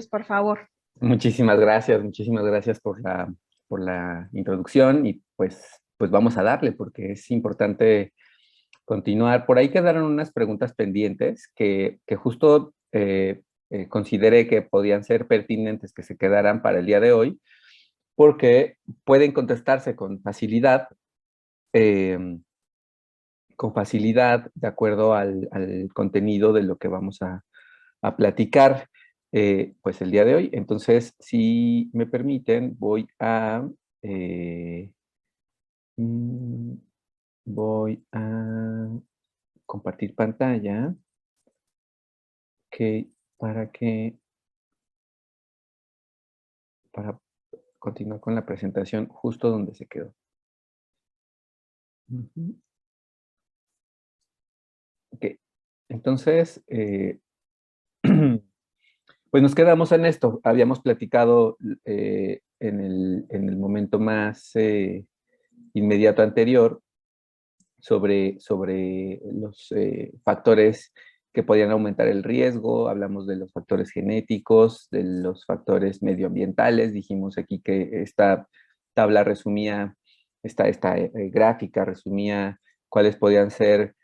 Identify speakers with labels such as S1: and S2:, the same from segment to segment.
S1: por favor.
S2: Muchísimas gracias por la introducción y pues vamos a darle porque es importante continuar. Por ahí quedaron unas preguntas pendientes que justo consideré que podían ser pertinentes que se quedaran para el día de hoy porque pueden contestarse eh, con facilidad de acuerdo al contenido de lo que vamos a platicar pues el día de hoy. Entonces, si me permiten, eh, mm, voy a compartir pantalla que, para que, para continuar con la presentación justo donde se quedó. Ujú. Ok, entonces, pues nos quedamos en esto. Habíamos platicado en el momento más inmediato anterior sobre los factores que podían aumentar el riesgo, hablamos de los factores genéticos, de los factores medioambientales, dijimos aquí que esta tabla resumía, esta gráfica resumía cuáles podían ser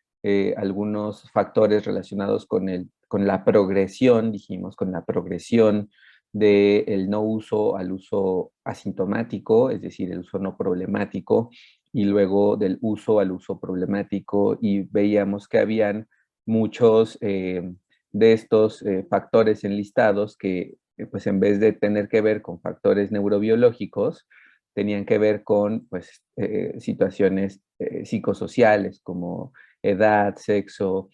S2: algunos factores relacionados con la progresión, dijimos, con la progresión del no uso al uso asintomático, es decir, el uso no problemático, y luego del uso al uso problemático, y veíamos que habían muchos de estos factores enlistados que pues en vez de tener que ver con factores neurobiológicos, tenían que ver con pues, situaciones psicosociales como edad, sexo,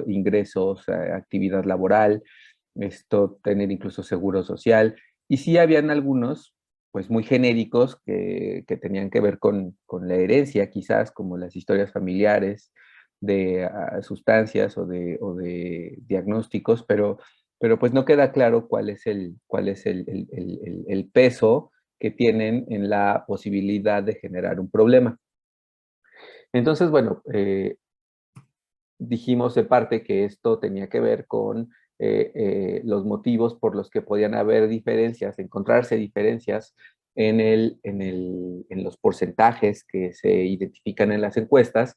S2: ingresos, actividad laboral, tener incluso seguro social. Y sí habían algunos pues muy genéricos que tenían que ver con la herencia, quizás como las historias familiares de sustancias o de diagnósticos, pero pues no queda claro cuál es el peso que tienen en la posibilidad de generar un problema. Entonces, bueno, dijimos de parte que esto tenía que ver con los motivos por los que podían haber diferencias, encontrarse diferencias en los porcentajes que se identifican en las encuestas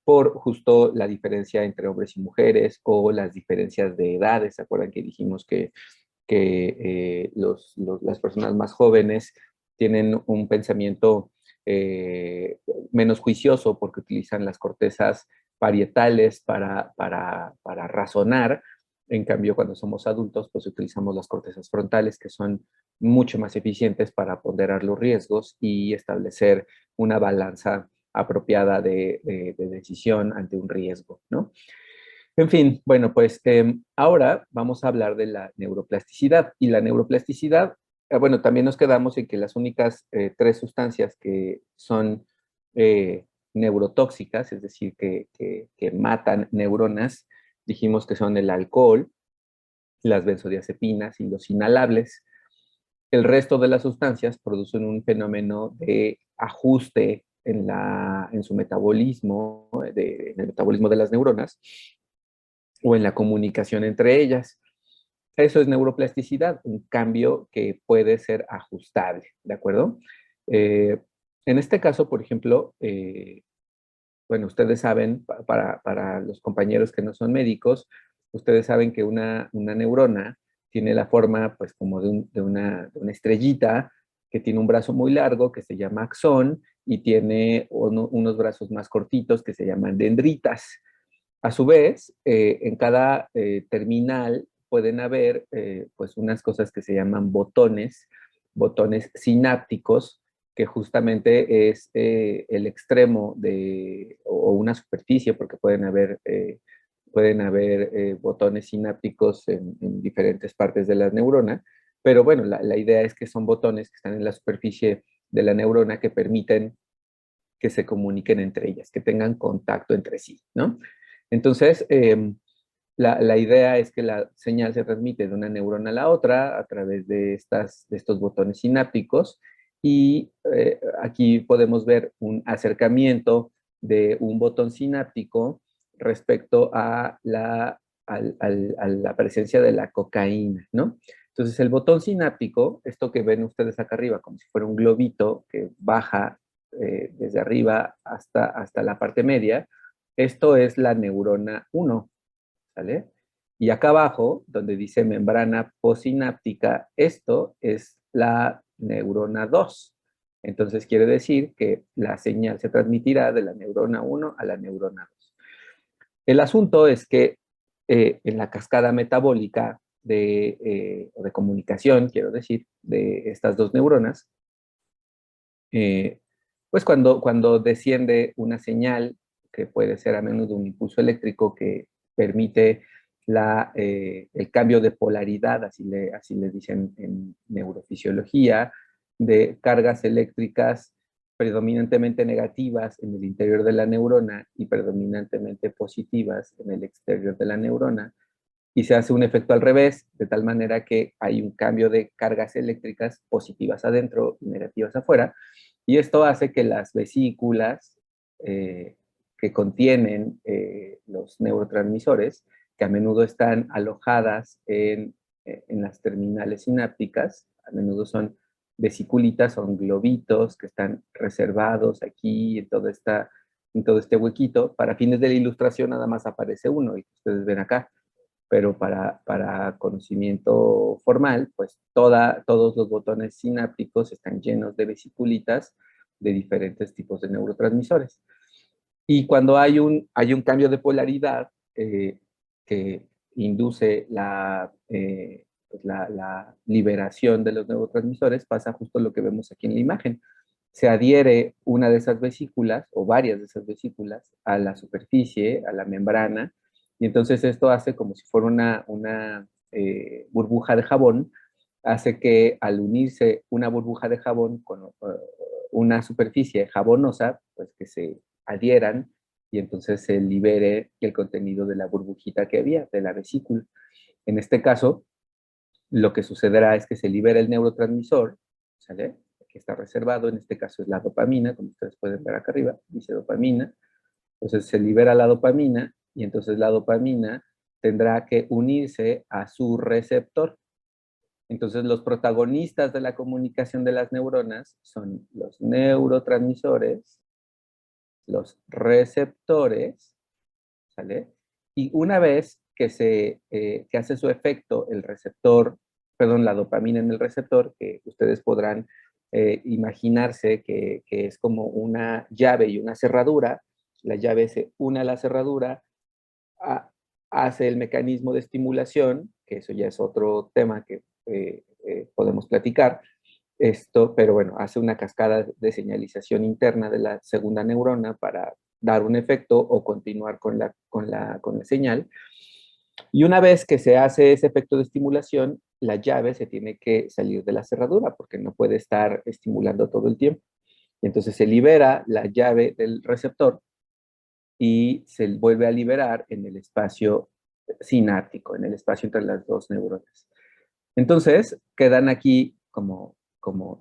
S2: por justo la diferencia entre hombres y mujeres o las diferencias de edades. ¿Se acuerdan que dijimos que las personas más jóvenes tienen un pensamiento menos juicioso porque utilizan las cortezas parietales para razonar? En cambio, cuando somos adultos, pues utilizamos las cortezas frontales, que son mucho más eficientes para ponderar los riesgos y establecer una balanza apropiada de decisión ante un riesgo, ¿no? En fin, bueno, pues ahora vamos a hablar de la neuroplasticidad. Y la neuroplasticidad, bueno, también nos quedamos en que las únicas tres sustancias que son neurotóxicas, es decir, que matan neuronas, dijimos que son el alcohol, las benzodiazepinas y los inhalables. El resto de las sustancias producen un fenómeno de ajuste en su metabolismo, en el metabolismo de las neuronas, o en la comunicación entre ellas. Eso es neuroplasticidad, un cambio que puede ser ajustable, ¿de acuerdo? Eh, en este caso, por ejemplo, bueno, ustedes saben, para los compañeros que no son médicos, ustedes saben que una neurona tiene la forma, pues, como de una estrellita que tiene un brazo muy largo que se llama axón y tiene unos brazos más cortitos que se llaman dendritas. A su vez, en cada terminal pueden haber pues unas cosas que se llaman botones sinápticos, que justamente es el extremo o una superficie, porque pueden haber botones sinápticos en diferentes partes de la neurona, pero bueno, la idea es que son botones que están en la superficie de la neurona que permiten que se comuniquen entre ellas, que tengan contacto entre sí, ¿no? Entonces, la idea es que la señal se transmite de una neurona a la otra a través de estos botones sinápticos, y aquí podemos ver un acercamiento de un botón sináptico respecto a a la presencia de la cocaína, ¿no? Entonces, el botón sináptico, esto que ven ustedes acá arriba, como si fuera un globito que baja desde arriba hasta la parte media, esto es la neurona 1, ¿sale? Y acá abajo, donde dice membrana postsináptica, esto es la neurona 2. Entonces quiere decir que la señal se transmitirá de la neurona 1 a la neurona 2. El asunto es que en la cascada metabólica o de comunicación, quiero decir, de estas dos neuronas, pues cuando desciende una señal, que puede ser a menudo un impulso eléctrico que permite el cambio de polaridad, así le dicen en neurofisiología, de cargas eléctricas predominantemente negativas en el interior de la neurona y predominantemente positivas en el exterior de la neurona, y se hace un efecto al revés, de tal manera que hay un cambio de cargas eléctricas positivas adentro y negativas afuera, y esto hace que las vesículas que contienen los neurotransmisores, que a menudo están alojadas en las terminales sinápticas, a menudo son vesiculitas, son globitos que están reservados aquí en todo este huequito. Para fines de la ilustración nada más aparece uno, y ustedes ven acá, pero para conocimiento formal, pues todos los botones sinápticos están llenos de vesiculitas de diferentes tipos de neurotransmisores. Y cuando hay un cambio de polaridad que induce pues la liberación de los neurotransmisores, pasa justo lo que vemos aquí en la imagen. Se adhiere una de esas vesículas o varias de esas vesículas a la superficie, a la membrana, y entonces esto hace como si fuera una burbuja de jabón, hace que al unirse una burbuja de jabón con una superficie jabonosa, pues que se adhieran y entonces se libere el contenido de la burbujita que había, de la vesícula. En este caso, lo que sucederá es que se libera el neurotransmisor, ¿sale? Que está reservado, en este caso es la dopamina, como ustedes pueden ver acá arriba, dice dopamina. Entonces se libera la dopamina y entonces la dopamina tendrá que unirse a su receptor. Entonces los protagonistas de la comunicación de las neuronas son los neurotransmisores, los receptores, ¿sale? Y una vez que hace su efecto el receptor, perdón, la dopamina en el receptor, que ustedes podrán imaginarse que es como una llave y una cerradura, la llave se une a la cerradura, hace el mecanismo de estimulación, que eso ya es otro tema que podemos platicar, pero bueno, hace una cascada de señalización interna de la segunda neurona para dar un efecto o continuar con la señal. Y una vez que se hace ese efecto de estimulación, la llave se tiene que salir de la cerradura porque no puede estar estimulando todo el tiempo. Y entonces se libera la llave del receptor y se vuelve a liberar en el espacio sináptico, en el espacio entre las dos neuronas. Entonces, quedan aquí como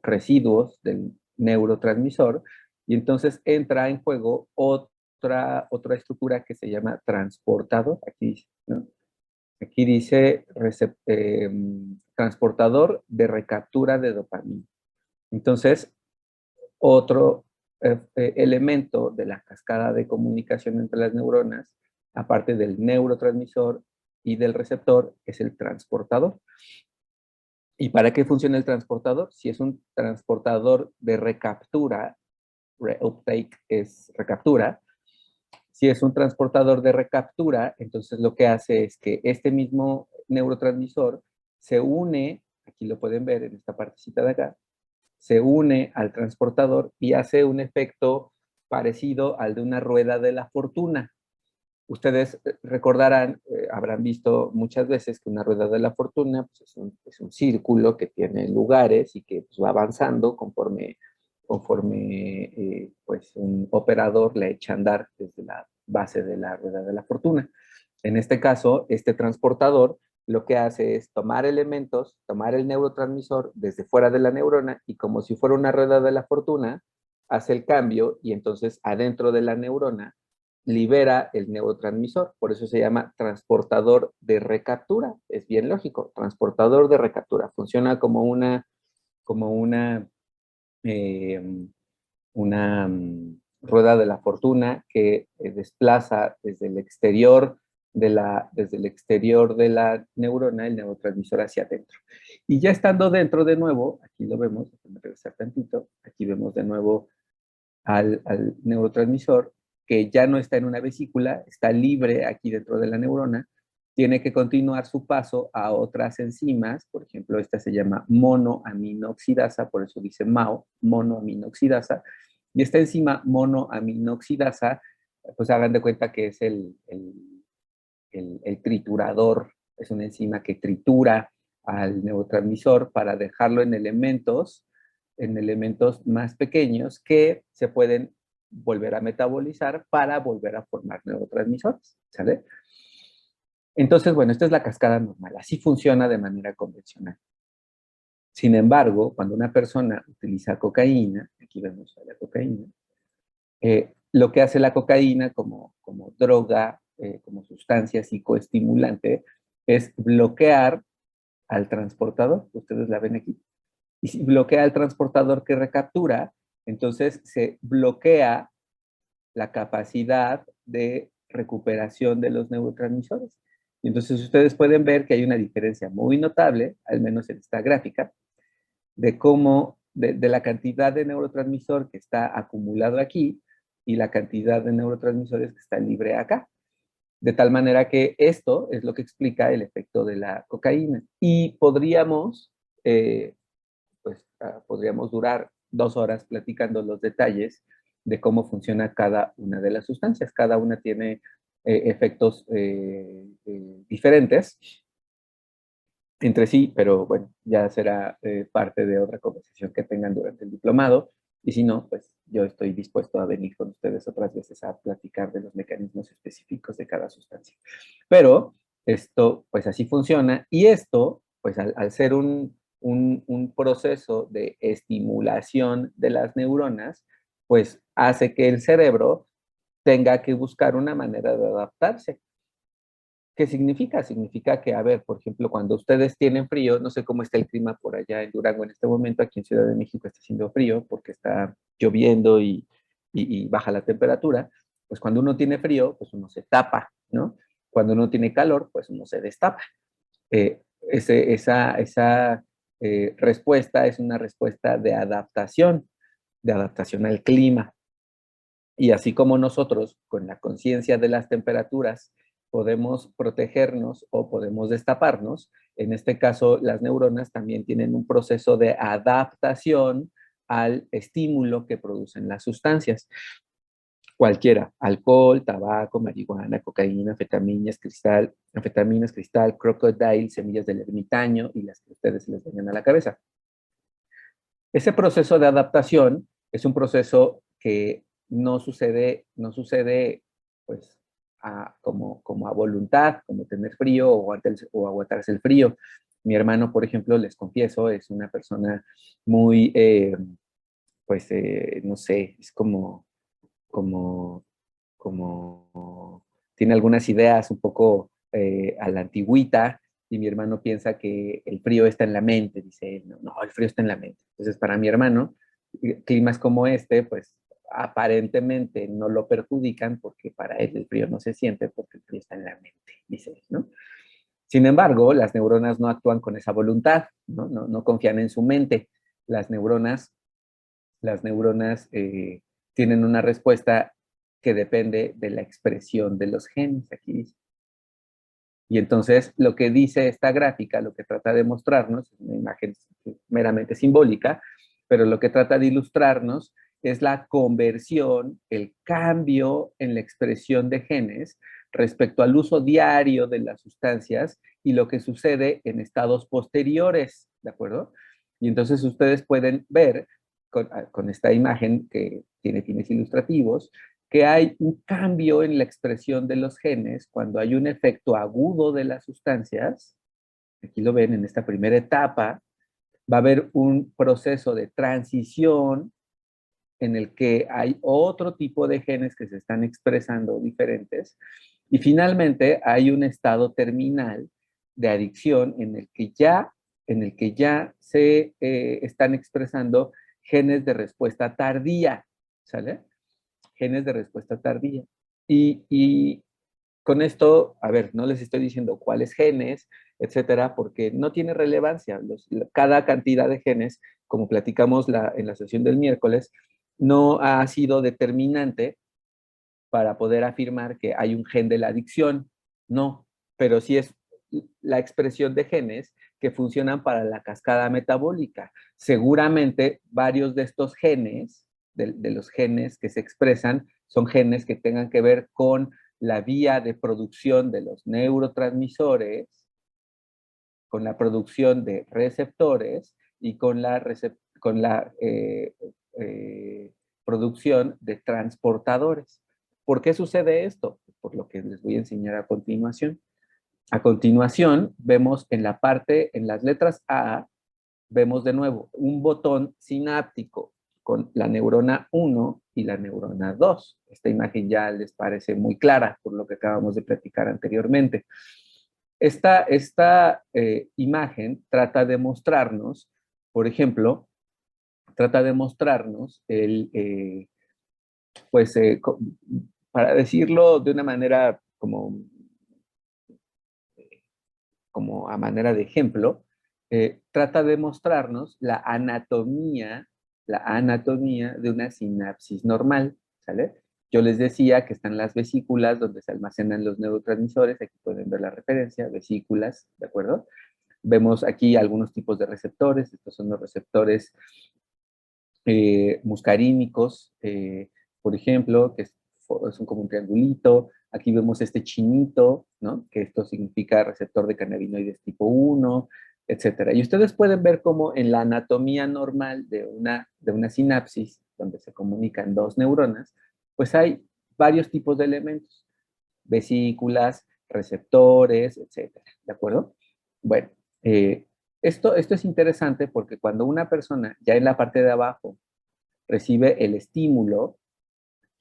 S2: residuos del neurotransmisor y entonces entra en juego otra estructura que se llama transportador. Aquí dice, ¿no? Aquí dice transportador de recaptura de dopamina. Entonces, otro elemento de la cascada de comunicación entre las neuronas, aparte del neurotransmisor y del receptor, es el transportador. ¿Y para qué funciona el transportador? Si es un transportador de recaptura, uptake es recaptura. Si es un transportador de recaptura, entonces lo que hace es que este mismo neurotransmisor se une, aquí lo pueden ver en esta partecita de acá, se une al transportador y hace un efecto parecido al de una rueda de la fortuna. Ustedes recordarán, habrán visto muchas veces que una rueda de la fortuna pues es un círculo que tiene lugares y que pues, va avanzando conforme pues un operador le echa a andar desde la base de la rueda de la fortuna. En este caso, este transportador lo que hace es tomar elementos, tomar el neurotransmisor desde fuera de la neurona y como si fuera una rueda de la fortuna, hace el cambio y entonces adentro de la neurona libera el neurotransmisor, por eso se llama transportador de recaptura, es bien lógico, transportador de recaptura, funciona como eh, una rueda de la fortuna que desplaza desde el exterior de la neurona el neurotransmisor hacia adentro. Y ya estando dentro de nuevo, aquí lo vemos, déjame regresar tantito, aquí vemos de nuevo al neurotransmisor, que ya no está en una vesícula, está libre aquí dentro de la neurona, tiene que continuar su paso a otras enzimas, por ejemplo, esta se llama monoaminoxidasa, por eso dice MAO, monoaminoxidasa, y esta enzima monoaminoxidasa, pues hagan de cuenta que es el triturador, es una enzima que tritura al neurotransmisor para dejarlo en elementos más pequeños que se pueden volver a metabolizar para volver a formar neurotransmisores, ¿sale? Entonces, bueno, esta es la cascada normal, así funciona de manera convencional. Sin embargo, cuando una persona utiliza cocaína, aquí vemos a la cocaína, lo que hace la cocaína como droga, como sustancia psicoestimulante, es bloquear al transportador, ustedes la ven aquí, y si bloquea al transportador que recaptura, entonces se bloquea la capacidad de recuperación de los neurotransmisores. Y entonces ustedes pueden ver que hay una diferencia muy notable, al menos en esta gráfica, de cómo, de la cantidad de neurotransmisor que está acumulado aquí y la cantidad de neurotransmisores que está libre acá. De tal manera que esto es lo que explica el efecto de la cocaína. Y podríamos durar 2 horas platicando los detalles de cómo funciona cada una de las sustancias. Cada una tiene efectos diferentes entre sí, pero bueno, ya será parte de otra conversación que tengan durante el diplomado. Y si no, pues yo estoy dispuesto a venir con ustedes otras veces a platicar de los mecanismos específicos de cada sustancia. Pero esto, pues así funciona. Y esto, pues al ser un proceso de estimulación de las neuronas, pues hace que el cerebro tenga que buscar una manera de adaptarse. ¿Qué significa? Significa que, a ver, por ejemplo, cuando ustedes tienen frío, no sé cómo está el clima por allá en Durango en este momento, aquí en Ciudad de México está haciendo frío porque está lloviendo y baja la temperatura, pues cuando uno tiene frío, pues uno se tapa, ¿no? Cuando uno tiene calor, pues uno se destapa. Esa respuesta es una respuesta de adaptación al clima. Y así como nosotros, con la conciencia de las temperaturas, podemos protegernos o podemos destaparnos, en este caso las neuronas también tienen un proceso de adaptación al estímulo que producen las sustancias. Cualquiera, alcohol, tabaco, marihuana, cocaína, anfetaminas, cristal, crocodile, semillas del ermitaño y las que ustedes les vengan a la cabeza. Ese proceso de adaptación es un proceso que no sucede pues, como a voluntad, como tener frío o aguantarse el frío. Mi hermano, por ejemplo, les confieso, es una persona muy, no sé, es como, tiene algunas ideas un poco a la antigüita, y mi hermano piensa que el frío está en la mente, dice él, no, el frío está en la mente. Entonces, para mi hermano, climas como este, pues aparentemente no lo perjudican porque para él el frío no se siente porque el frío está en la mente, dice él, ¿no? Sin embargo, las neuronas no actúan con esa voluntad, no confían en su mente. Las neuronas, las neuronas tienen una respuesta que depende de la expresión de los genes, aquí dice. Y entonces lo que dice esta gráfica, lo que trata de mostrarnos, es una imagen meramente simbólica, pero lo que trata de ilustrarnos es la conversión, el cambio en la expresión de genes respecto al uso diario de las sustancias y lo que sucede en estados posteriores, ¿de acuerdo? Y entonces ustedes pueden ver con esta imagen que tiene fines ilustrativos, que hay un cambio en la expresión de los genes cuando hay un efecto agudo de las sustancias. Aquí lo ven en esta primera etapa. Va a haber un proceso de transición en el que hay otro tipo de genes que se están expresando diferentes. Y finalmente hay un estado terminal de adicción en el que ya se están expresando genes de respuesta tardía, ¿sale? Genes de respuesta tardía. Y con esto, a ver, no les estoy diciendo cuáles genes, etcétera, porque no tiene relevancia. Cada cantidad de genes, como platicamos en la sesión del miércoles, no ha sido determinante para poder afirmar que hay un gen de la adicción. No, pero sí es la expresión de genes que funcionan para la cascada metabólica. Seguramente varios de estos genes, de los genes que se expresan, son genes que tengan que ver con la vía de producción de los neurotransmisores, con la producción de receptores y con la producción de transportadores. ¿Por qué sucede esto? Por lo que les voy a enseñar a continuación. A continuación, vemos en las letras A, vemos de nuevo un botón sináptico con la neurona 1 y la neurona 2. Esta imagen ya les parece muy clara por lo que acabamos de platicar anteriormente. Esta imagen trata de mostrarnos, por ejemplo, trata de mostrarnos pues, para decirlo de una manera como a manera de ejemplo, trata de mostrarnos la anatomía de una sinapsis normal, ¿sale? Yo les decía que están las vesículas donde se almacenan los neurotransmisores, aquí pueden ver la referencia, vesículas, ¿de acuerdo? Vemos aquí algunos tipos de receptores, estos son los receptores muscarínicos, por ejemplo, son como un triangulito. Aquí vemos este chinito, ¿no? Que esto significa receptor de cannabinoides tipo 1, etcétera. Y ustedes pueden ver cómo en la anatomía normal de una sinapsis, donde se comunican dos neuronas, pues hay varios tipos de elementos, vesículas, receptores, etcétera, ¿de acuerdo? Bueno, esto es interesante porque cuando una persona ya en la parte de abajo recibe el estímulo,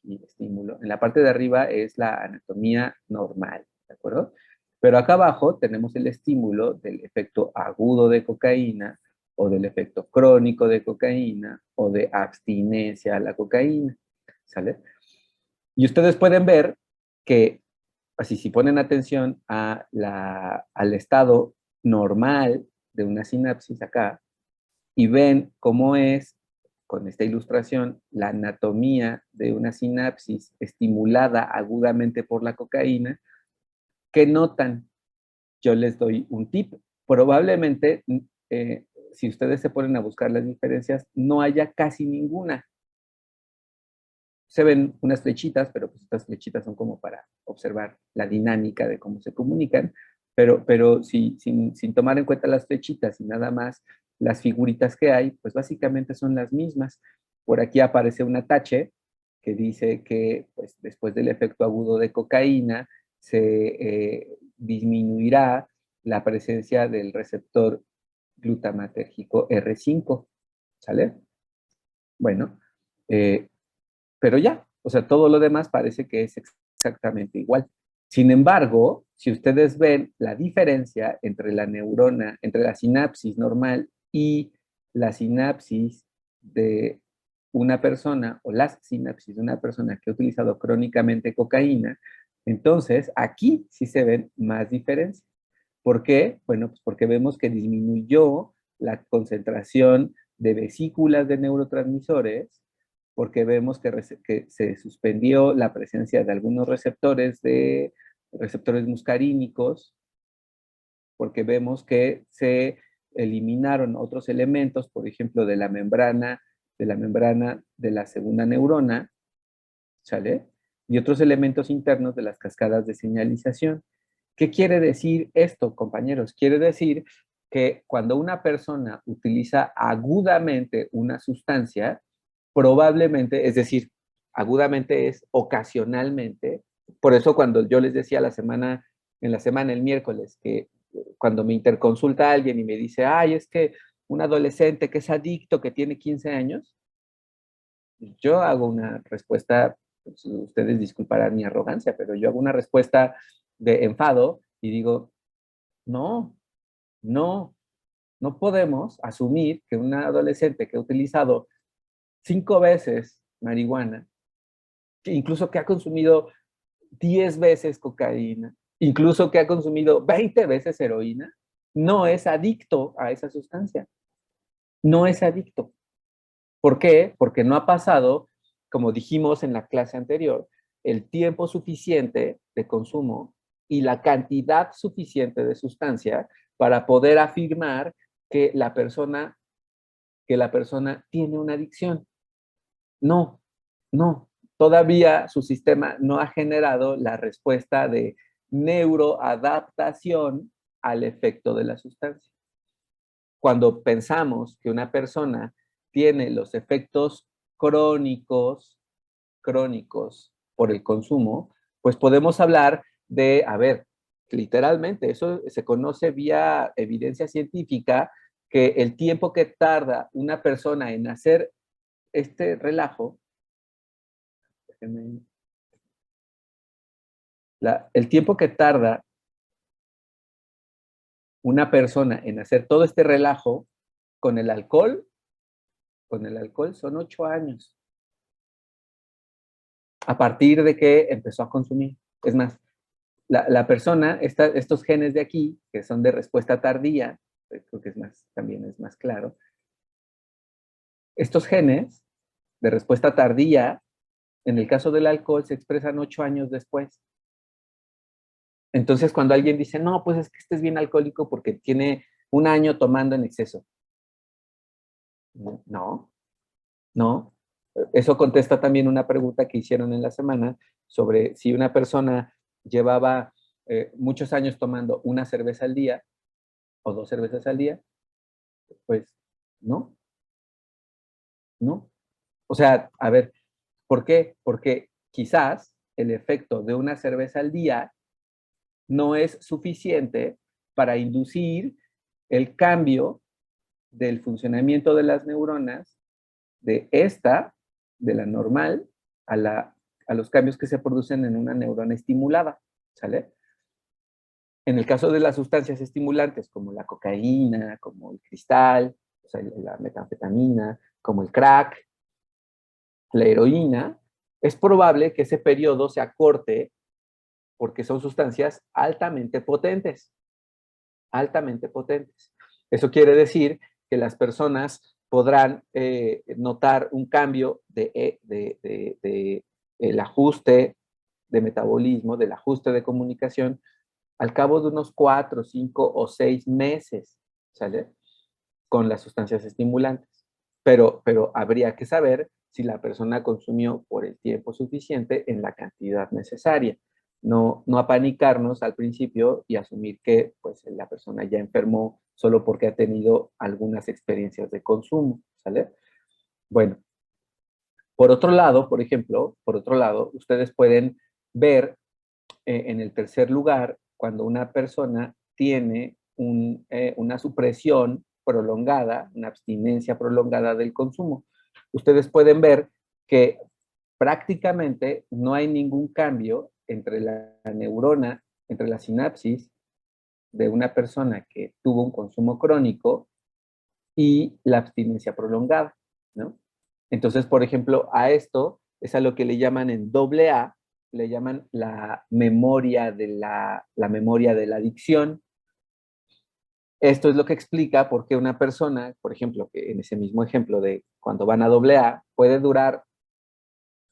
S2: en la parte de arriba es la anatomía normal, ¿de acuerdo? Pero acá abajo tenemos el estímulo del efecto agudo de cocaína o del efecto crónico de cocaína o de abstinencia a la cocaína, ¿sale? Y ustedes pueden ver que, así si ponen atención al estado normal de una sinapsis acá y ven cómo es, con esta ilustración, la anatomía de una sinapsis estimulada agudamente por la cocaína, ¿qué notan? Yo les doy un tip. Probablemente, si ustedes se ponen a buscar las diferencias, no haya casi ninguna. Se ven unas flechitas, pero pues estas flechitas son como para observar la dinámica de cómo se comunican, pero sin tomar en cuenta las flechitas y nada más las figuritas que hay, pues básicamente son las mismas. Por aquí aparece un tache que dice que pues, después del efecto agudo de cocaína se disminuirá la presencia del receptor glutamatérgico R5, ¿sale? Bueno, eh, pero ya, o sea, todo lo demás parece que es exactamente igual. Sin embargo, si ustedes ven la diferencia entre la neurona, entre la sinapsis normal y la sinapsis de una persona o las sinapsis de una persona que ha utilizado crónicamente cocaína, entonces aquí sí se ven más diferencias. ¿Por qué? Bueno, pues porque vemos que disminuyó la concentración de vesículas de neurotransmisores, porque vemos que se suspendió la presencia de algunos receptores muscarínicos, porque vemos que se eliminaron otros elementos, por ejemplo, de la membrana de la segunda neurona, ¿sale? Y otros elementos internos de las cascadas de señalización. ¿Qué quiere decir esto, compañeros? Quiere decir que cuando una persona utiliza agudamente una sustancia, probablemente, es decir, agudamente es ocasionalmente, por eso cuando yo les decía en la semana, el miércoles, que cuando me interconsulta alguien y me dice, ay, es que un adolescente que es adicto, que tiene 15 años, Yo hago una respuesta, pues, ustedes disculparán mi arrogancia, pero yo hago una respuesta de enfado y digo, no, no, no podemos asumir que un adolescente que ha utilizado 5 veces marihuana, que incluso que ha consumido 10 veces cocaína, incluso que ha consumido 20 veces heroína, no es adicto a esa sustancia. No es adicto. ¿Por qué? Porque no ha pasado, como dijimos en la clase anterior, el tiempo suficiente de consumo y la cantidad suficiente de sustancia para poder afirmar que la persona tiene una adicción. No, no. Todavía su sistema no ha generado la respuesta de neuroadaptación al efecto de la sustancia. Cuando pensamos que una persona tiene los efectos crónicos, crónicos por el consumo, pues podemos hablar de, a ver, literalmente, eso se conoce vía evidencia científica, que el tiempo que tarda una persona en hacer este relajo, el tiempo que tarda una persona en hacer todo este relajo con el alcohol, son 8 años. A partir de que empezó a consumir. Es más, la persona, estos genes de aquí, que son de respuesta tardía, creo que también es más claro, estos genes de respuesta tardía, en el caso del alcohol, se expresan 8 años después. Entonces, cuando alguien dice, no, pues es que este es bien alcohólico porque tiene un año tomando en exceso. No, no. Eso contesta también una pregunta que hicieron en la semana sobre si una persona llevaba muchos años tomando una cerveza al día o 2 cervezas al día, pues no, no. O sea, a ver, ¿por qué? Porque quizás el efecto de una cerveza al día no es suficiente para inducir el cambio del funcionamiento de las neuronas de de la normal, a los cambios que se producen en una neurona estimulada, ¿sale? En el caso de las sustancias estimulantes, como la cocaína, como el cristal, o sea, la metanfetamina, como el crack, la heroína, es probable que ese periodo se acorte porque son sustancias altamente potentes, altamente potentes. Eso quiere decir que las personas podrán notar un cambio el ajuste de metabolismo, del ajuste de comunicación, al cabo de unos 4, 5 o 6 meses, ¿sale? Con las sustancias estimulantes. Pero habría que saber si la persona consumió por el tiempo suficiente en la cantidad necesaria. No apanicarnos al principio y asumir que pues, la persona ya enfermó solo porque ha tenido algunas experiencias de consumo, ¿sale? Bueno, por otro lado, por ejemplo, ustedes pueden ver en el tercer lugar cuando una persona tiene una supresión prolongada, una abstinencia prolongada del consumo. Ustedes pueden ver que prácticamente no hay ningún cambio entre la neurona, entre la sinapsis de una persona que tuvo un consumo crónico y la abstinencia prolongada, ¿no? Entonces, por ejemplo, a esto es a lo que le llaman en doble A, le llaman la memoria de la adicción. Esto es lo que explica por qué una persona, por ejemplo, que en ese mismo ejemplo de cuando van a doble A, puede durar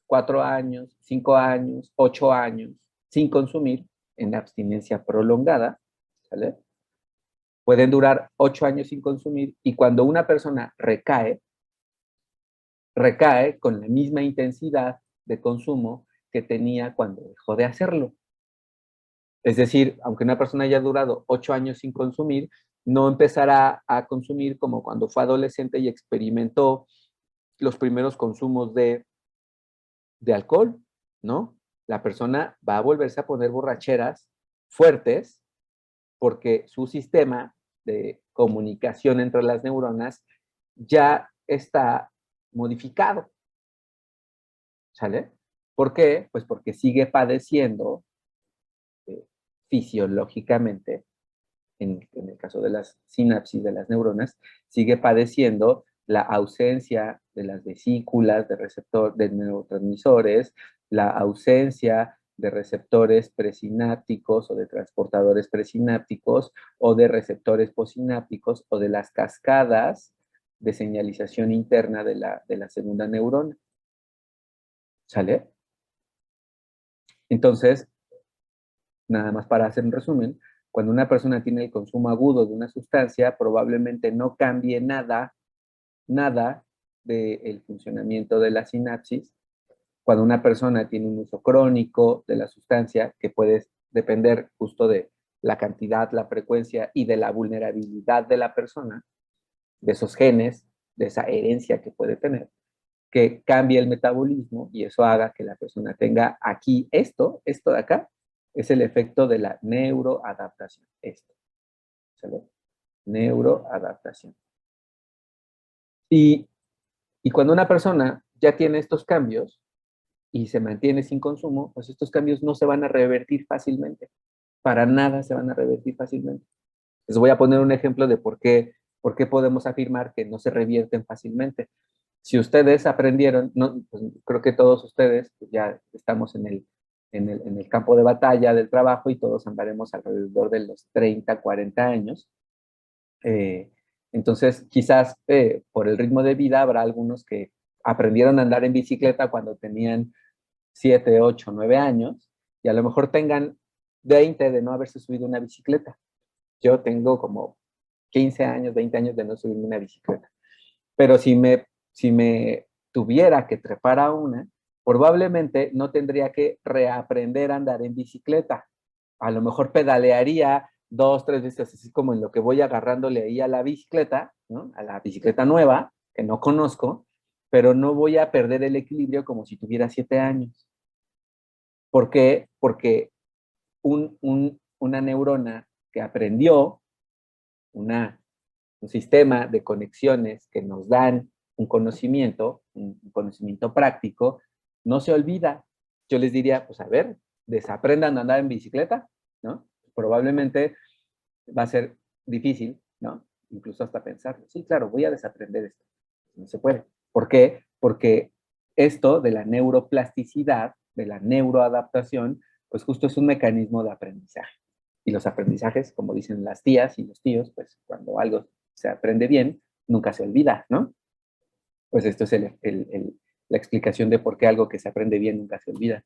S2: 4 años, 5 años, 8 años sin consumir en abstinencia prolongada, ¿sale? Pueden durar 8 años sin consumir y cuando una persona recae con la misma intensidad de consumo que tenía cuando dejó de hacerlo. Es decir, aunque una persona haya durado 8 años sin consumir, no empezará a consumir como cuando fue adolescente y experimentó los primeros consumos de alcohol, ¿no? La persona va a volverse a poner borracheras fuertes porque su sistema de comunicación entre las neuronas ya está modificado. ¿sale? ¿Por qué? Pues porque sigue padeciendo eh, fisiológicamente, en el caso de las sinapsis de las neuronas, sigue padeciendo la ausencia de las vesículas de neurotransmisores, la ausencia de receptores presinápticos o de transportadores presinápticos o de receptores posinápticos o de las cascadas de señalización interna de la segunda neurona. ¿Sale? Entonces, nada más para hacer un resumen, cuando una persona tiene el consumo agudo de una sustancia, probablemente no cambie nada del funcionamiento de la sinapsis. Cuando una persona tiene un uso crónico de la sustancia, que puede depender justo de la cantidad, la frecuencia y de la vulnerabilidad de la persona, de esos genes, de esa herencia que puede tener, que cambie el metabolismo y eso haga que la persona tenga aquí esto de acá, es el efecto de la neuroadaptación. Esto, ¿sale? Neuroadaptación. Y, y cuando una persona ya tiene estos cambios y se mantiene sin consumo, pues estos cambios no se van a revertir fácilmente. Para nada se van a revertir fácilmente. Les voy a poner un ejemplo de por qué podemos afirmar que no se revierten fácilmente. Si ustedes aprendieron, no, pues creo que todos ustedes pues ya estamos en el campo de batalla del trabajo y todos andaremos alrededor de los 30, 40 años. Eh, entonces, quizás por el ritmo de vida habrá algunos que aprendieron a andar en bicicleta cuando tenían 7, 8, 9 años y a lo mejor tengan 20 de no haberse subido una bicicleta. Yo tengo como 15 años, 20 años de no subirme una bicicleta. Pero si me tuviera que trepar a una, probablemente no tendría que reaprender a andar en bicicleta. A lo mejor pedalearía 2, 3 veces, así como en lo que voy agarrándole ahí a la bicicleta, ¿no? A la bicicleta nueva, que no conozco, pero no voy a perder el equilibrio como si tuviera 7 años. ¿Por qué? Porque una neurona que aprendió, una un sistema de conexiones que nos dan un conocimiento práctico, no se olvida. Yo les diría, pues a ver, desaprendan a andar en bicicleta, ¿no? Probablemente va a ser difícil, ¿no? Incluso hasta pensar, sí, claro, voy a desaprender esto. No se puede. ¿Por qué? Porque esto de la neuroplasticidad, de la neuroadaptación, pues justo es un mecanismo de aprendizaje. Y los aprendizajes, como dicen las tías y los tíos, pues cuando algo se aprende bien, nunca se olvida, ¿no? Pues esto es la explicación de por qué algo que se aprende bien nunca se olvida.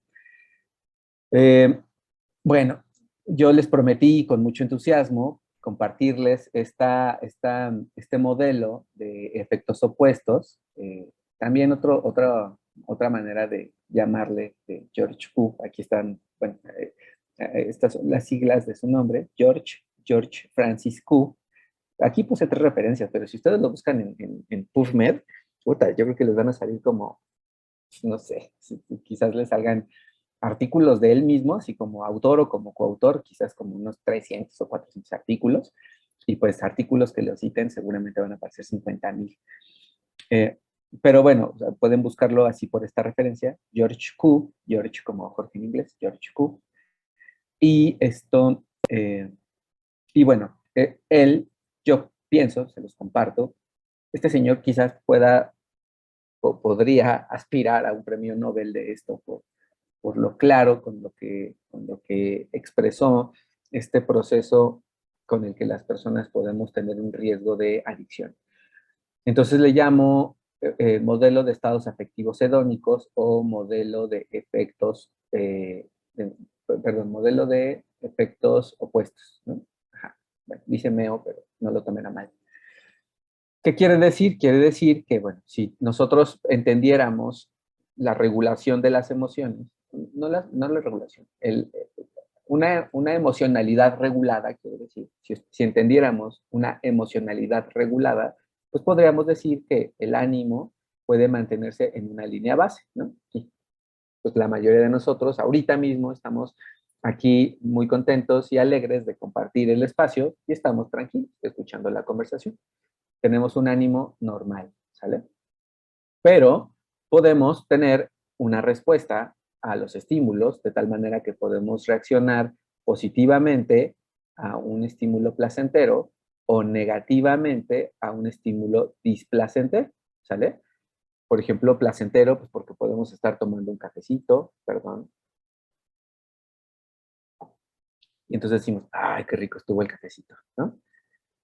S2: Eh, bueno, yo les prometí con mucho entusiasmo compartirles este modelo de efectos opuestos. También otra manera de llamarle de George Koo. Aquí están, bueno, estas son las siglas de su nombre, George Francis Koo. Aquí puse 3 referencias, pero si ustedes lo buscan en PubMed, puta, yo creo que les van a salir como, no sé, quizás les salgan artículos de él mismo, así como autor o como coautor, quizás como unos 300 o 400 artículos, y pues artículos que lo citen seguramente van a aparecer 50,000. Eh, pero bueno, o sea, pueden buscarlo así por esta referencia, George Koo, George como Jorge en inglés, George Koo, y esto, y bueno, él, yo pienso, se los comparto, este señor quizás pueda o podría aspirar a un premio Nobel de esto por lo claro con lo que expresó este proceso con el que las personas podemos tener un riesgo de adicción. Entonces le llamo modelo de estados afectivos hedónicos o modelo de efectos, perdón, modelo de efectos opuestos, ¿no? Ajá. Bueno, dice Meo, pero no lo tomen a mal. ¿Qué quiere decir? Quiere decir que, bueno, si nosotros entendiéramos la regulación de las emociones, no la regulación, una emocionalidad regulada, quiero decir, si entendiéramos una emocionalidad regulada, pues podríamos decir que el ánimo puede mantenerse en una línea base, ¿no? Y pues la mayoría de nosotros ahorita mismo estamos aquí muy contentos y alegres de compartir el espacio y estamos tranquilos escuchando la conversación. Tenemos un ánimo normal, ¿sale? Pero podemos tener una respuesta a los estímulos, de tal manera que podemos reaccionar positivamente a un estímulo placentero o negativamente a un estímulo displacentero, ¿sale? Por ejemplo, placentero, pues porque podemos estar tomando un cafecito, perdón, y entonces decimos, ay, qué rico estuvo el cafecito, ¿no?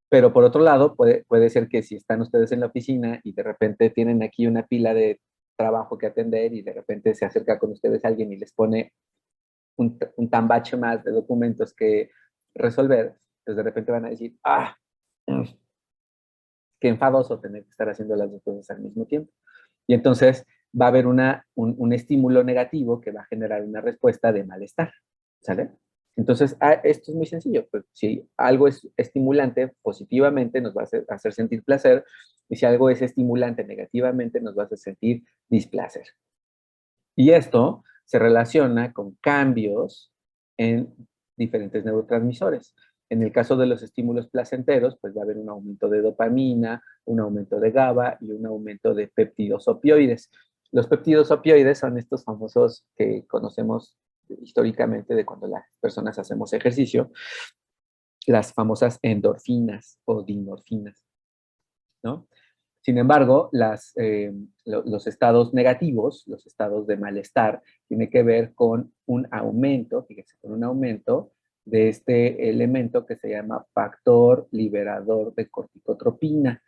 S2: Pero por otro lado, puede ser que si están ustedes en la oficina y de repente tienen aquí una pila de trabajo que atender y de repente se acerca con ustedes alguien y les pone un tambache más de documentos que resolver, pues de repente van a decir, qué enfadoso tener que estar haciendo las dos cosas al mismo tiempo. Y entonces va a haber un estímulo negativo que va a generar una respuesta de malestar, ¿sale? Entonces, esto es muy sencillo. Pues, si algo es estimulante positivamente, nos va a hacer sentir placer, y si algo es estimulante negativamente, nos va a hacer sentir displacer. Y esto se relaciona con cambios en diferentes neurotransmisores. En el caso de los estímulos placenteros, pues va a haber un aumento de dopamina, un aumento de GABA y un aumento de péptidos opioides. Los péptidos opioides son estos famosos que conocemos históricamente de cuando las personas hacemos ejercicio, las famosas endorfinas o dinorfinas, ¿no? Sin embargo, los estados negativos, los estados de malestar, tiene que ver con un aumento, fíjense, con un aumento de este elemento que se llama factor liberador de corticotropina.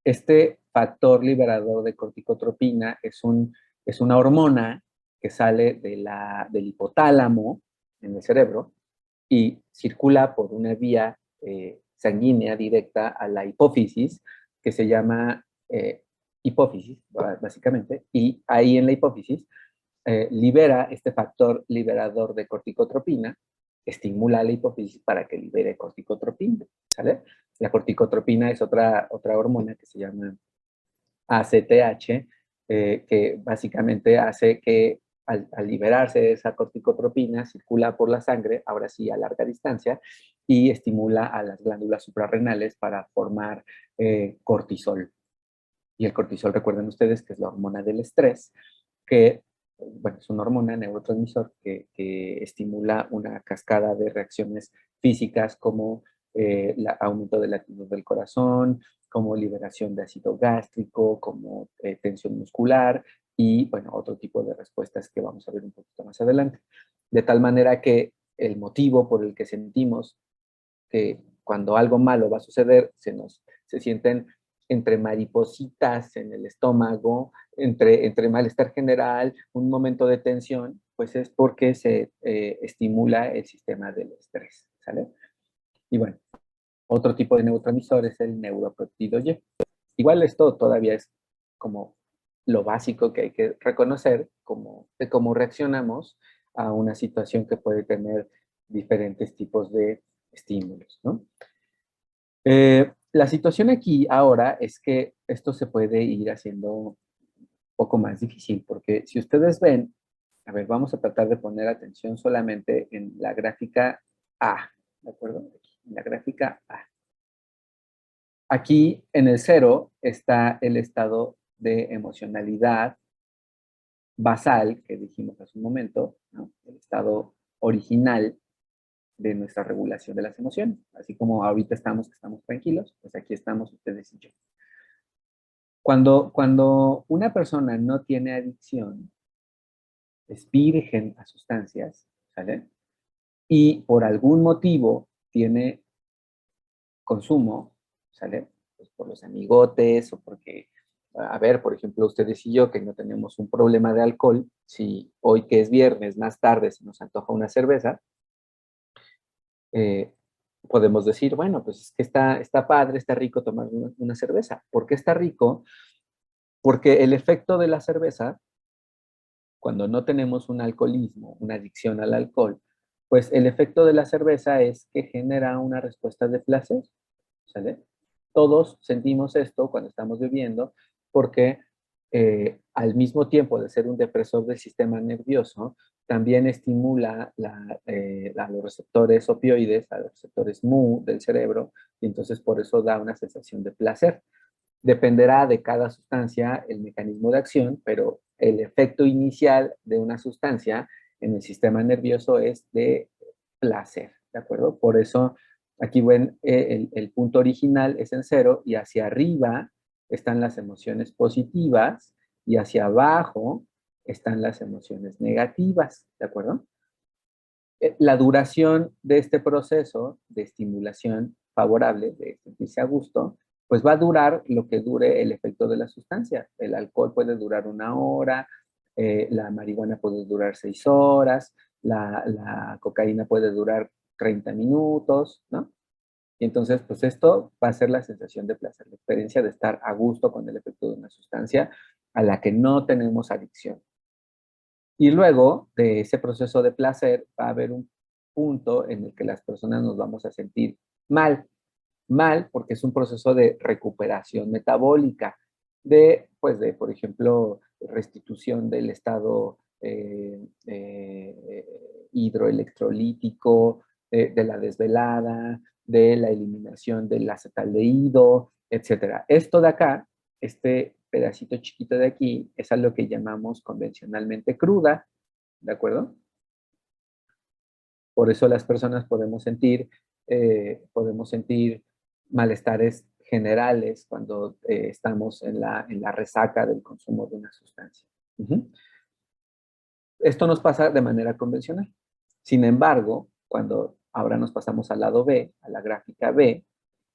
S2: Este factor liberador de corticotropina es una hormona que sale del hipotálamo en el cerebro y circula por una vía sanguínea directa a la hipófisis, que se llama hipófisis, básicamente, y ahí en la hipófisis libera este factor liberador de corticotropina, estimula la hipófisis para que libere corticotropina, ¿sale? La corticotropina es otra hormona que se llama ACTH, que básicamente hace que al liberarse esa corticotropina, circula por la sangre, ahora sí a larga distancia, y estimula a las glándulas suprarrenales para formar cortisol. Y el cortisol, recuerden ustedes que es la hormona del estrés, que bueno, es una hormona neurotransmisor que estimula una cascada de reacciones físicas como aumento del latido del corazón, como liberación de ácido gástrico, como tensión muscular y, bueno, otro tipo de respuestas que vamos a ver un poquito más adelante. De tal manera que el motivo por el que sentimos que cuando algo malo va a suceder, se sienten entre maripositas en el estómago, entre malestar general, un momento de tensión, pues es porque se estimula el sistema del estrés, ¿sale? Y bueno, otro tipo de neurotransmisor es el neuropéptido Y. Igual esto todavía es como lo básico que hay que reconocer, de cómo reaccionamos a una situación que puede tener diferentes tipos de estímulos, ¿no? La situación aquí ahora es que esto se puede ir haciendo un poco más difícil, porque si ustedes ven, a ver, vamos a tratar de poner atención solamente en la gráfica A, ¿de acuerdo? En la gráfica A. Aquí en el 0 está el estado de emocionalidad basal, que dijimos hace un momento, ¿no? El estado original de nuestra regulación de las emociones. Así como ahorita estamos tranquilos, pues aquí estamos ustedes y yo. Cuando una persona no tiene adicción, es virgen a sustancias, ¿sale? Y por algún motivo tiene consumo, ¿sale? Pues por los amigotes o porque, a ver, por ejemplo, ustedes y yo que no tenemos un problema de alcohol, si hoy que es viernes, más tarde se nos antoja una cerveza, eh, podemos decir, bueno, pues es que está padre, está rico tomar una cerveza. ¿Por qué está rico? Porque el efecto de la cerveza, cuando no tenemos un alcoholismo, una adicción al alcohol, pues el efecto de la cerveza es que genera una respuesta de placer, ¿sale? Todos sentimos esto cuando estamos bebiendo porque al mismo tiempo de ser un depresor del sistema nervioso, también estimula a los receptores opioides, a los receptores mu del cerebro, y entonces por eso da una sensación de placer. Dependerá de cada sustancia el mecanismo de acción, pero el efecto inicial de una sustancia en el sistema nervioso es de placer, ¿de acuerdo? Por eso aquí ven, el punto original es en 0 y hacia arriba están las emociones positivas y hacia abajo están las emociones negativas, ¿de acuerdo? La duración de este proceso de estimulación favorable, de sentirse a gusto, pues va a durar lo que dure el efecto de la sustancia. El alcohol puede durar 1 hora, la marihuana puede durar 6 horas, la cocaína puede durar 30 minutos, ¿no? Y entonces, pues esto va a ser la sensación de placer, la experiencia de estar a gusto con el efecto de una sustancia a la que no tenemos adicción. Y luego de ese proceso de placer va a haber un punto en el que las personas nos vamos a sentir mal. Mal porque es un proceso de recuperación metabólica, pues por ejemplo, restitución del estado hidroelectrolítico, de la desvelada, de la eliminación del acetaldehído, etcétera. Esto de acá, este pedacito chiquito de aquí, es a lo que llamamos convencionalmente cruda, ¿de acuerdo? Por eso las personas podemos sentir malestares generales cuando estamos en la resaca del consumo de una sustancia. Esto nos pasa de manera convencional. Sin embargo, cuando ahora nos pasamos al lado B, a la gráfica B,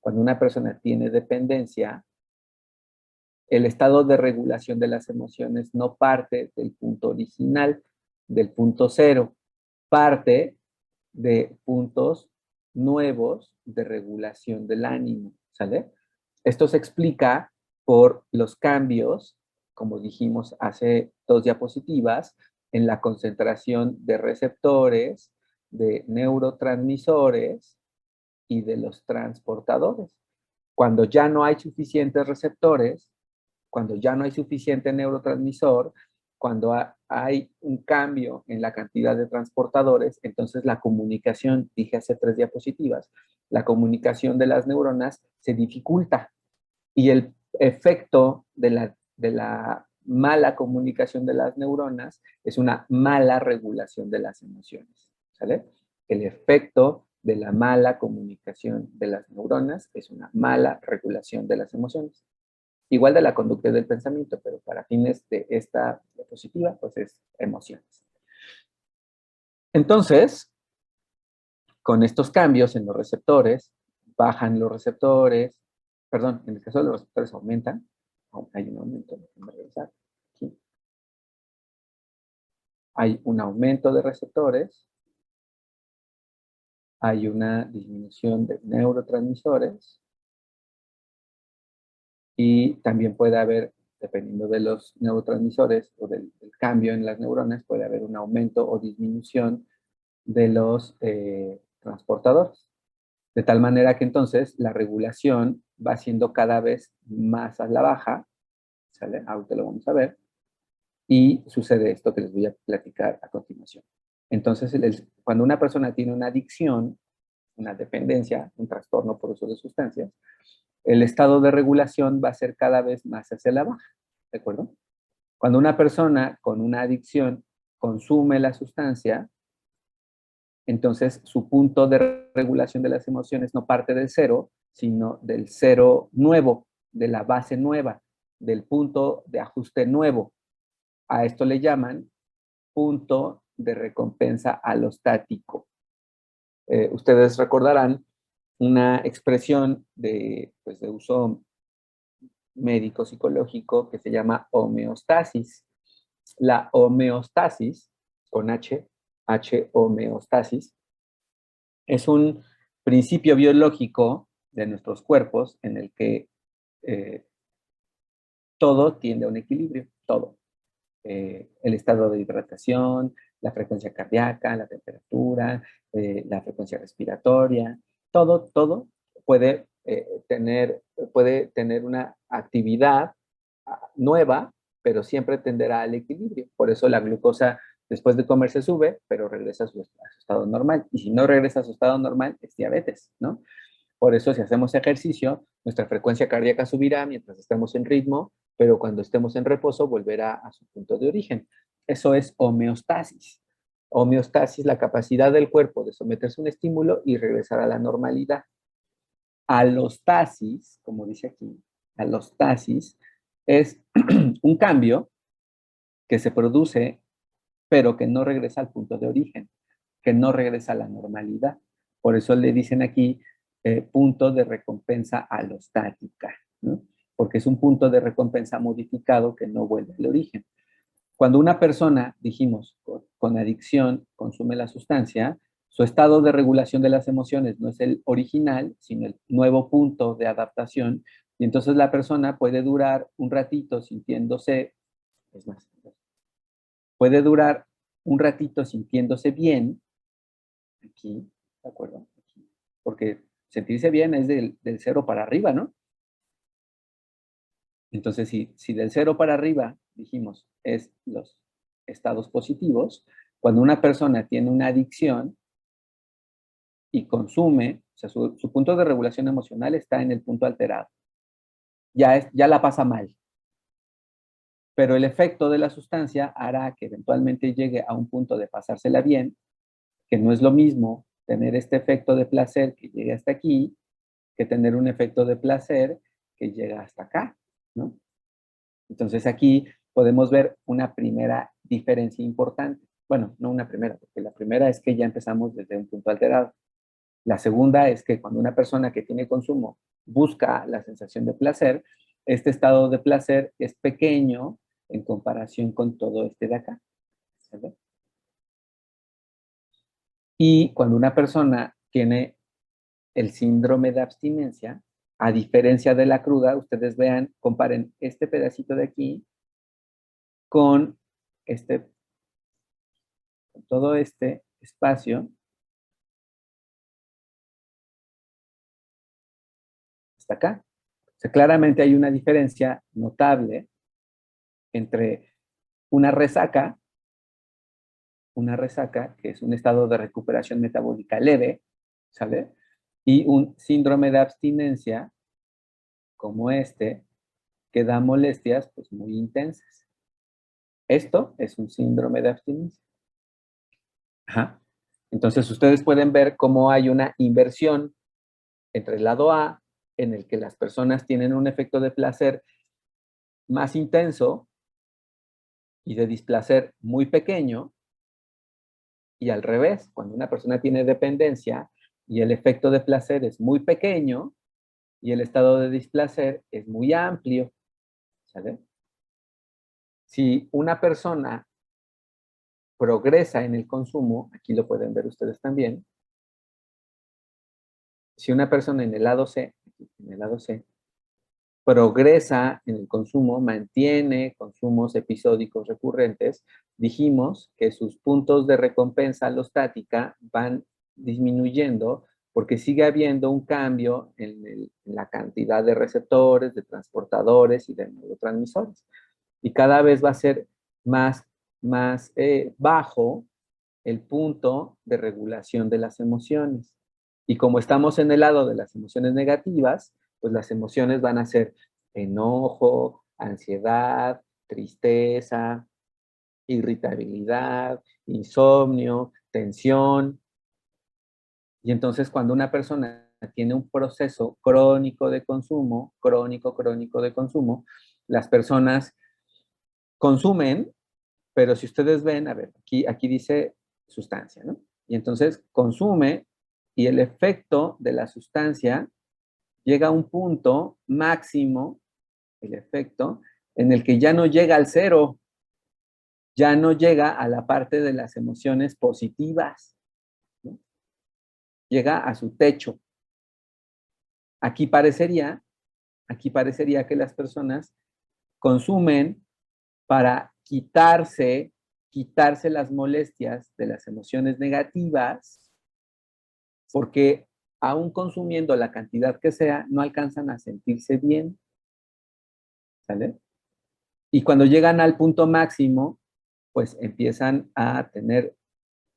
S2: cuando una persona tiene dependencia, el estado de regulación de las emociones no parte del punto original, del punto 0, parte de puntos nuevos de regulación del ánimo, ¿sale? Esto se explica por los cambios, como dijimos hace 2 diapositivas, en la concentración de receptores, de neurotransmisores y de los transportadores. Cuando ya no hay suficientes receptores, cuando ya no hay suficiente neurotransmisor, cuando hay un cambio en la cantidad de transportadores, entonces la comunicación, dije hace 3 diapositivas, la comunicación de las neuronas se dificulta y el efecto de la mala comunicación de las neuronas es una mala regulación de las emociones, ¿sale? El efecto de la mala comunicación de las neuronas es una mala regulación de las emociones. Igual de la conducta y del pensamiento, pero para fines de esta diapositiva, pues es emociones. Entonces, con estos cambios en los receptores, bajan los receptores, perdón, en el caso de los receptores aumentan, hay un aumento, déjenme regresar aquí. Hay un aumento de receptores, hay una disminución de neurotransmisores, y también puede haber, dependiendo de los neurotransmisores o del cambio en las neuronas, puede haber un aumento o disminución de los transportadores. De tal manera que entonces la regulación va siendo cada vez más a la baja, ¿sale? Ahorita lo vamos a ver, y sucede esto que les voy a platicar a continuación. Entonces, cuando una persona tiene una adicción, una dependencia, un trastorno por uso de sustancias, el estado de regulación va a ser cada vez más hacia la baja, ¿de acuerdo? Cuando una persona con una adicción consume la sustancia, entonces su punto de regulación de las emociones no parte del 0, sino del 0 nuevo, de la base nueva, del punto de ajuste nuevo. A esto le llaman punto de recompensa alostático. Ustedes recordarán una expresión pues de uso médico psicológico que se llama homeostasis. La homeostasis, con H, homeostasis, es un principio biológico de nuestros cuerpos en el que todo tiende a un equilibrio, todo. El estado de hidratación, la frecuencia cardíaca, la temperatura, la frecuencia respiratoria, todo puede tener una actividad nueva, pero siempre tenderá al equilibrio. Por eso la glucosa después de comer se sube, pero regresa a su estado normal. Y si no regresa a su estado normal, es diabetes, ¿no? Por eso si hacemos ejercicio, nuestra frecuencia cardíaca subirá mientras estemos en ritmo, pero cuando estemos en reposo volverá a su punto de origen. Eso es homeostasis. Homeostasis, la capacidad del cuerpo de someterse a un estímulo y regresar a la normalidad. Alostasis, como dice aquí, alostasis es un cambio que se produce, pero que no regresa al punto de origen, que no regresa a la normalidad. Por eso le dicen aquí punto de recompensa alostática, ¿no? Porque es un punto de recompensa modificado que no vuelve al origen. Cuando una persona, dijimos, con adicción consume la sustancia, su estado de regulación de las emociones no es el original, sino el nuevo punto de adaptación, y entonces la persona puede durar un ratito sintiéndose, es más, puede durar un ratito sintiéndose bien, aquí, ¿de acuerdo? Aquí, porque sentirse bien es del 0 para arriba, ¿no? Entonces, si del 0 para arriba, dijimos, es los estados positivos, cuando una persona tiene una adicción y consume, o sea, su punto de regulación emocional está en el punto alterado. Ya la pasa mal. Pero el efecto de la sustancia hará que eventualmente llegue a un punto de pasársela bien, que no es lo mismo tener este efecto de placer que llegue hasta aquí, que tener un efecto de placer que llega hasta acá, ¿no? Entonces aquí podemos ver una primera diferencia importante. Bueno, no una primera, porque la primera es que ya empezamos desde un punto alterado. La segunda es que cuando una persona que tiene consumo busca la sensación de placer, este estado de placer es pequeño en comparación con todo este de acá. ¿Sabes? Y cuando una persona tiene el síndrome de abstinencia, a diferencia de la cruda, ustedes vean, comparen este pedacito de aquí con este, con todo este espacio hasta acá. O sea, claramente hay una diferencia notable entre una resaca, que es un estado de recuperación metabólica leve, ¿sale? Y un síndrome de abstinencia como este, que da molestias pues muy intensas. Esto es un síndrome de abstinencia. Ajá. Entonces ustedes pueden ver cómo hay una inversión entre el lado A, en el que las personas tienen un efecto de placer más intenso y de displacer muy pequeño, y al revés, cuando una persona tiene dependencia y el efecto de placer es muy pequeño y el estado de displacer es muy amplio, ¿sale? Si una persona progresa en el consumo, aquí lo pueden ver ustedes también, si una persona en el lado C, en el lado C, progresa en el consumo, mantiene consumos episódicos recurrentes, dijimos que sus puntos de recompensa alostática van disminuyendo porque sigue habiendo un cambio en la cantidad de receptores, de transportadores y de neurotransmisores. Y cada vez va a ser más bajo el punto de regulación de las emociones. Y como estamos en el lado de las emociones negativas, pues las emociones van a ser enojo, ansiedad, tristeza, irritabilidad, insomnio, tensión. Y entonces cuando una persona tiene un proceso crónico de consumo, crónico de consumo, las personas consumen, pero si ustedes ven, a ver, aquí dice sustancia, ¿no? Y entonces consume y el efecto de la sustancia llega a un punto máximo, el efecto, en el que ya no llega al cero, ya no llega a la parte de las emociones positivas, ¿no? Llega a su techo. Aquí parecería, aquí parecería que las personas consumen para quitarse las molestias de las emociones negativas, porque aún consumiendo la cantidad que sea, no alcanzan a sentirse bien, ¿sale? Y cuando llegan al punto máximo, pues empiezan a tener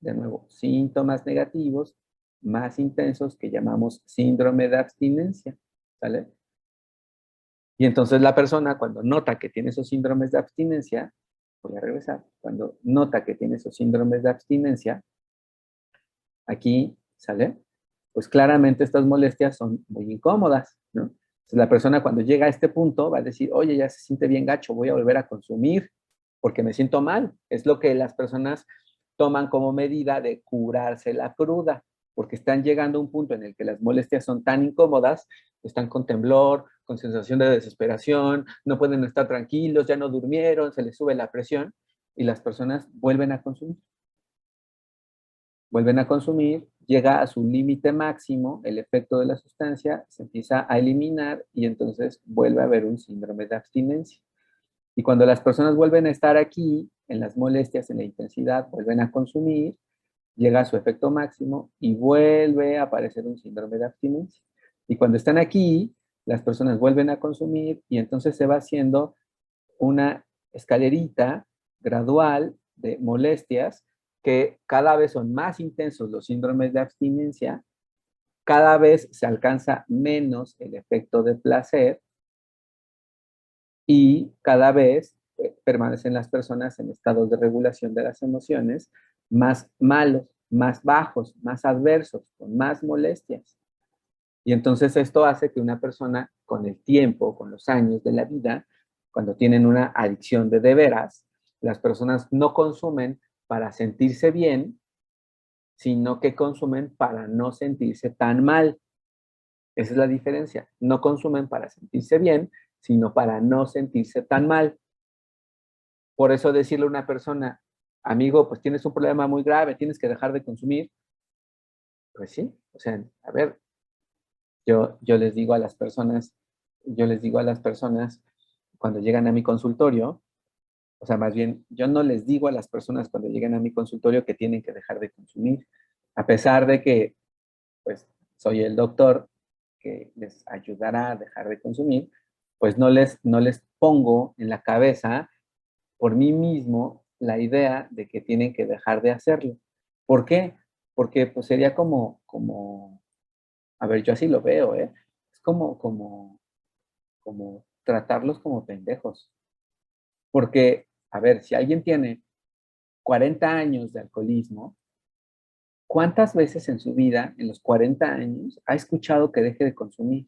S2: de nuevo síntomas negativos más intensos que llamamos síndrome de abstinencia, ¿sale? Y entonces la persona cuando nota que tiene esos síndromes de abstinencia, voy a regresar, cuando nota que tiene esos síndromes de abstinencia, aquí, ¿sale? Pues claramente estas molestias son muy incómodas, ¿no? Entonces la persona cuando llega a este punto va a decir, oye, ya se siente bien gacho, voy a volver a consumir porque me siento mal. Es lo que las personas toman como medida de curarse la cruda, porque están llegando a un punto en el que las molestias son tan incómodas, están con temblor, con sensación de desesperación, no pueden estar tranquilos, ya no durmieron, se les sube la presión y las personas vuelven a consumir. Vuelven a consumir, llega a su límite máximo, el efecto de la sustancia se empieza a eliminar y entonces vuelve a haber un síndrome de abstinencia. Y cuando las personas vuelven a estar aquí, en las molestias, en la intensidad, vuelven a consumir, llega a su efecto máximo y vuelve a aparecer un síndrome de abstinencia. Y cuando están aquí, las personas vuelven a consumir y entonces se va haciendo una escalerita gradual de molestias que cada vez son más intensos los síndromes de abstinencia, cada vez se alcanza menos el efecto de placer y cada vez permanecen las personas en estados de regulación de las emociones más malos, más bajos, más adversos, con más molestias. Y entonces esto hace que una persona con el tiempo, con los años de la vida, cuando tienen una adicción de veras, las personas no consumen para sentirse bien, sino que consumen para no sentirse tan mal. Esa es la diferencia. No consumen para sentirse bien, sino para no sentirse tan mal. Por eso decirle a una persona, amigo, pues tienes un problema muy grave, tienes que dejar de consumir. Pues sí, o sea, a ver, yo les digo a las personas, yo les digo a las personas cuando llegan a mi consultorio, o sea, más bien, yo no les digo a las personas cuando llegan a mi consultorio que tienen que dejar de consumir, a pesar de que, pues, soy el doctor que les ayudará a dejar de consumir, pues no les pongo en la cabeza por mí mismo la idea de que tienen que dejar de hacerlo. ¿Por qué? Porque pues sería como a ver, yo así lo veo, ¿eh? Es como tratarlos como pendejos. Porque, a ver, si alguien tiene 40 años de alcoholismo, ¿cuántas veces en su vida, en los 40 años, ha escuchado que deje de consumir?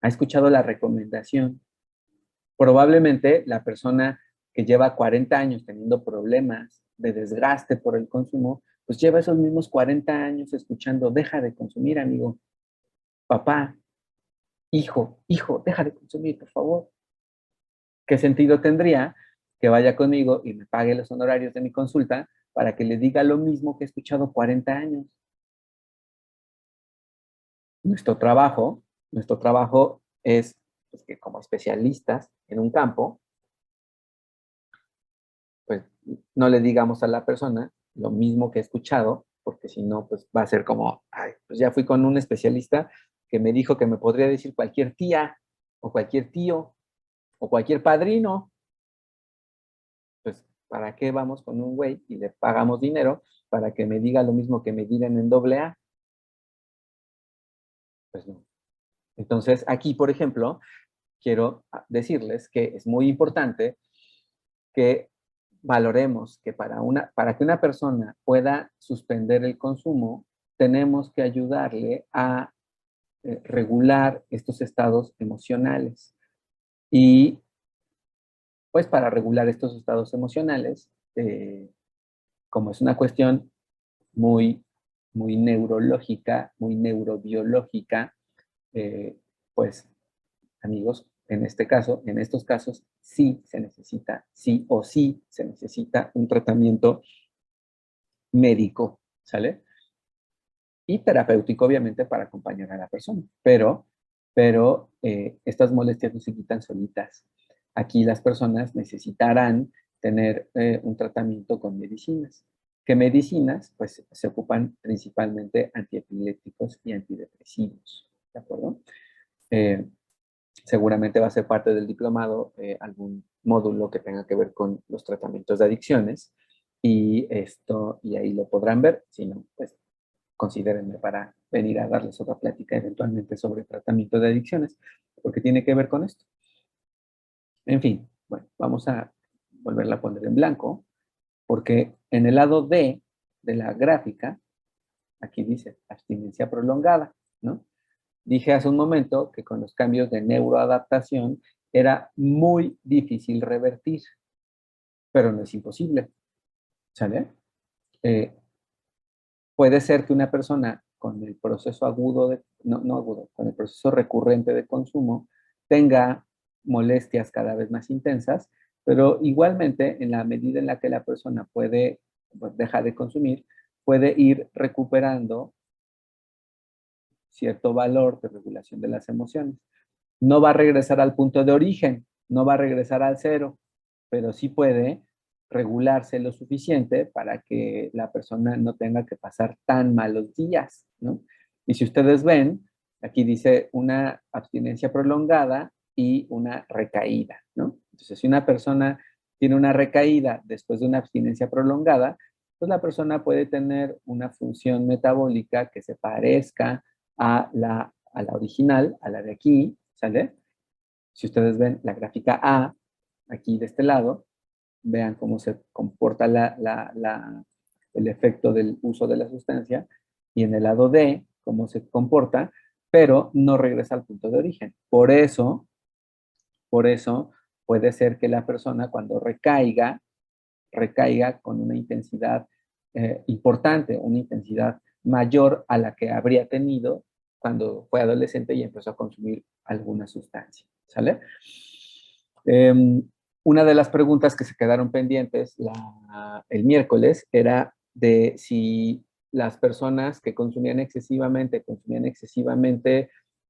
S2: Ha escuchado la recomendación. Probablemente la persona que lleva 40 años teniendo problemas de desgaste por el consumo, pues lleva esos mismos 40 años escuchando, deja de consumir, amigo, papá, hijo, deja de consumir, por favor. ¿Qué sentido tendría que vaya conmigo y me pague los honorarios de mi consulta para que le diga lo mismo que he escuchado 40 años? Nuestro trabajo, nuestro trabajo es pues, que como especialistas en un campo, pues no le digamos a la persona lo mismo que he escuchado, porque si no, pues va a ser como, ay, pues ya fui con un especialista que me dijo que me podría decir cualquier tía o cualquier tío o cualquier padrino. Pues, ¿para qué vamos con un güey y le pagamos dinero para que me diga lo mismo que me digan en doble A? Pues no. Entonces, aquí, por ejemplo, quiero decirles que es muy importante que valoremos que para que una persona pueda suspender el consumo, tenemos que ayudarle a regular estos estados emocionales. Y pues para regular estos estados emocionales, como es una cuestión muy, muy neurológica, muy neurobiológica, eh, pues amigos, en este caso, en estos casos, sí se necesita, sí o sí se necesita un tratamiento médico, ¿sale? Y terapéutico, obviamente, para acompañar a la persona. Pero estas molestias no se quitan solitas. Aquí las personas necesitarán tener un tratamiento con medicinas. ¿Qué medicinas? Pues se ocupan principalmente antiepilépticos y antidepresivos, ¿de acuerdo? Eh, Seguramente va a ser parte del diplomado algún módulo que tenga que ver con los tratamientos de adicciones y ahí lo podrán ver, si no, pues considérenme para venir a darles otra plática eventualmente sobre tratamiento de adicciones, porque tiene que ver con esto. En fin, bueno, vamos a volverla a poner en blanco, porque en el lado D de la gráfica, aquí dice abstinencia prolongada, ¿no? Dije hace un momento que con los cambios de neuroadaptación era muy difícil revertir, pero no es imposible, ¿sale? Eh, puede ser que una persona con el proceso agudo, no agudo, con el proceso recurrente de consumo, tenga molestias cada vez más intensas, pero igualmente en la medida en la que la persona puede pues, dejar de consumir, puede ir recuperando cierto valor de regulación de las emociones. No va a regresar al punto de origen, no va a regresar al cero, pero sí puede regularse lo suficiente para que la persona no tenga que pasar tan malos días, ¿no? Y si ustedes ven, aquí dice una abstinencia prolongada y una recaída, ¿no? Entonces, si una persona tiene una recaída después de una abstinencia prolongada, pues la persona puede tener una función metabólica que se parezca a la original, a la de aquí, ¿sale? Si ustedes ven la gráfica A, aquí de este lado, vean cómo se comporta el efecto del uso de la sustancia, y en el lado D, cómo se comporta, pero no regresa al punto de origen. Por eso puede ser que la persona cuando recaiga con una intensidad importante, una intensidad mayor a la que habría tenido cuando fue adolescente y empezó a consumir alguna sustancia, ¿sale? Una de las preguntas que se quedaron pendientes el miércoles era de si las personas que consumían excesivamente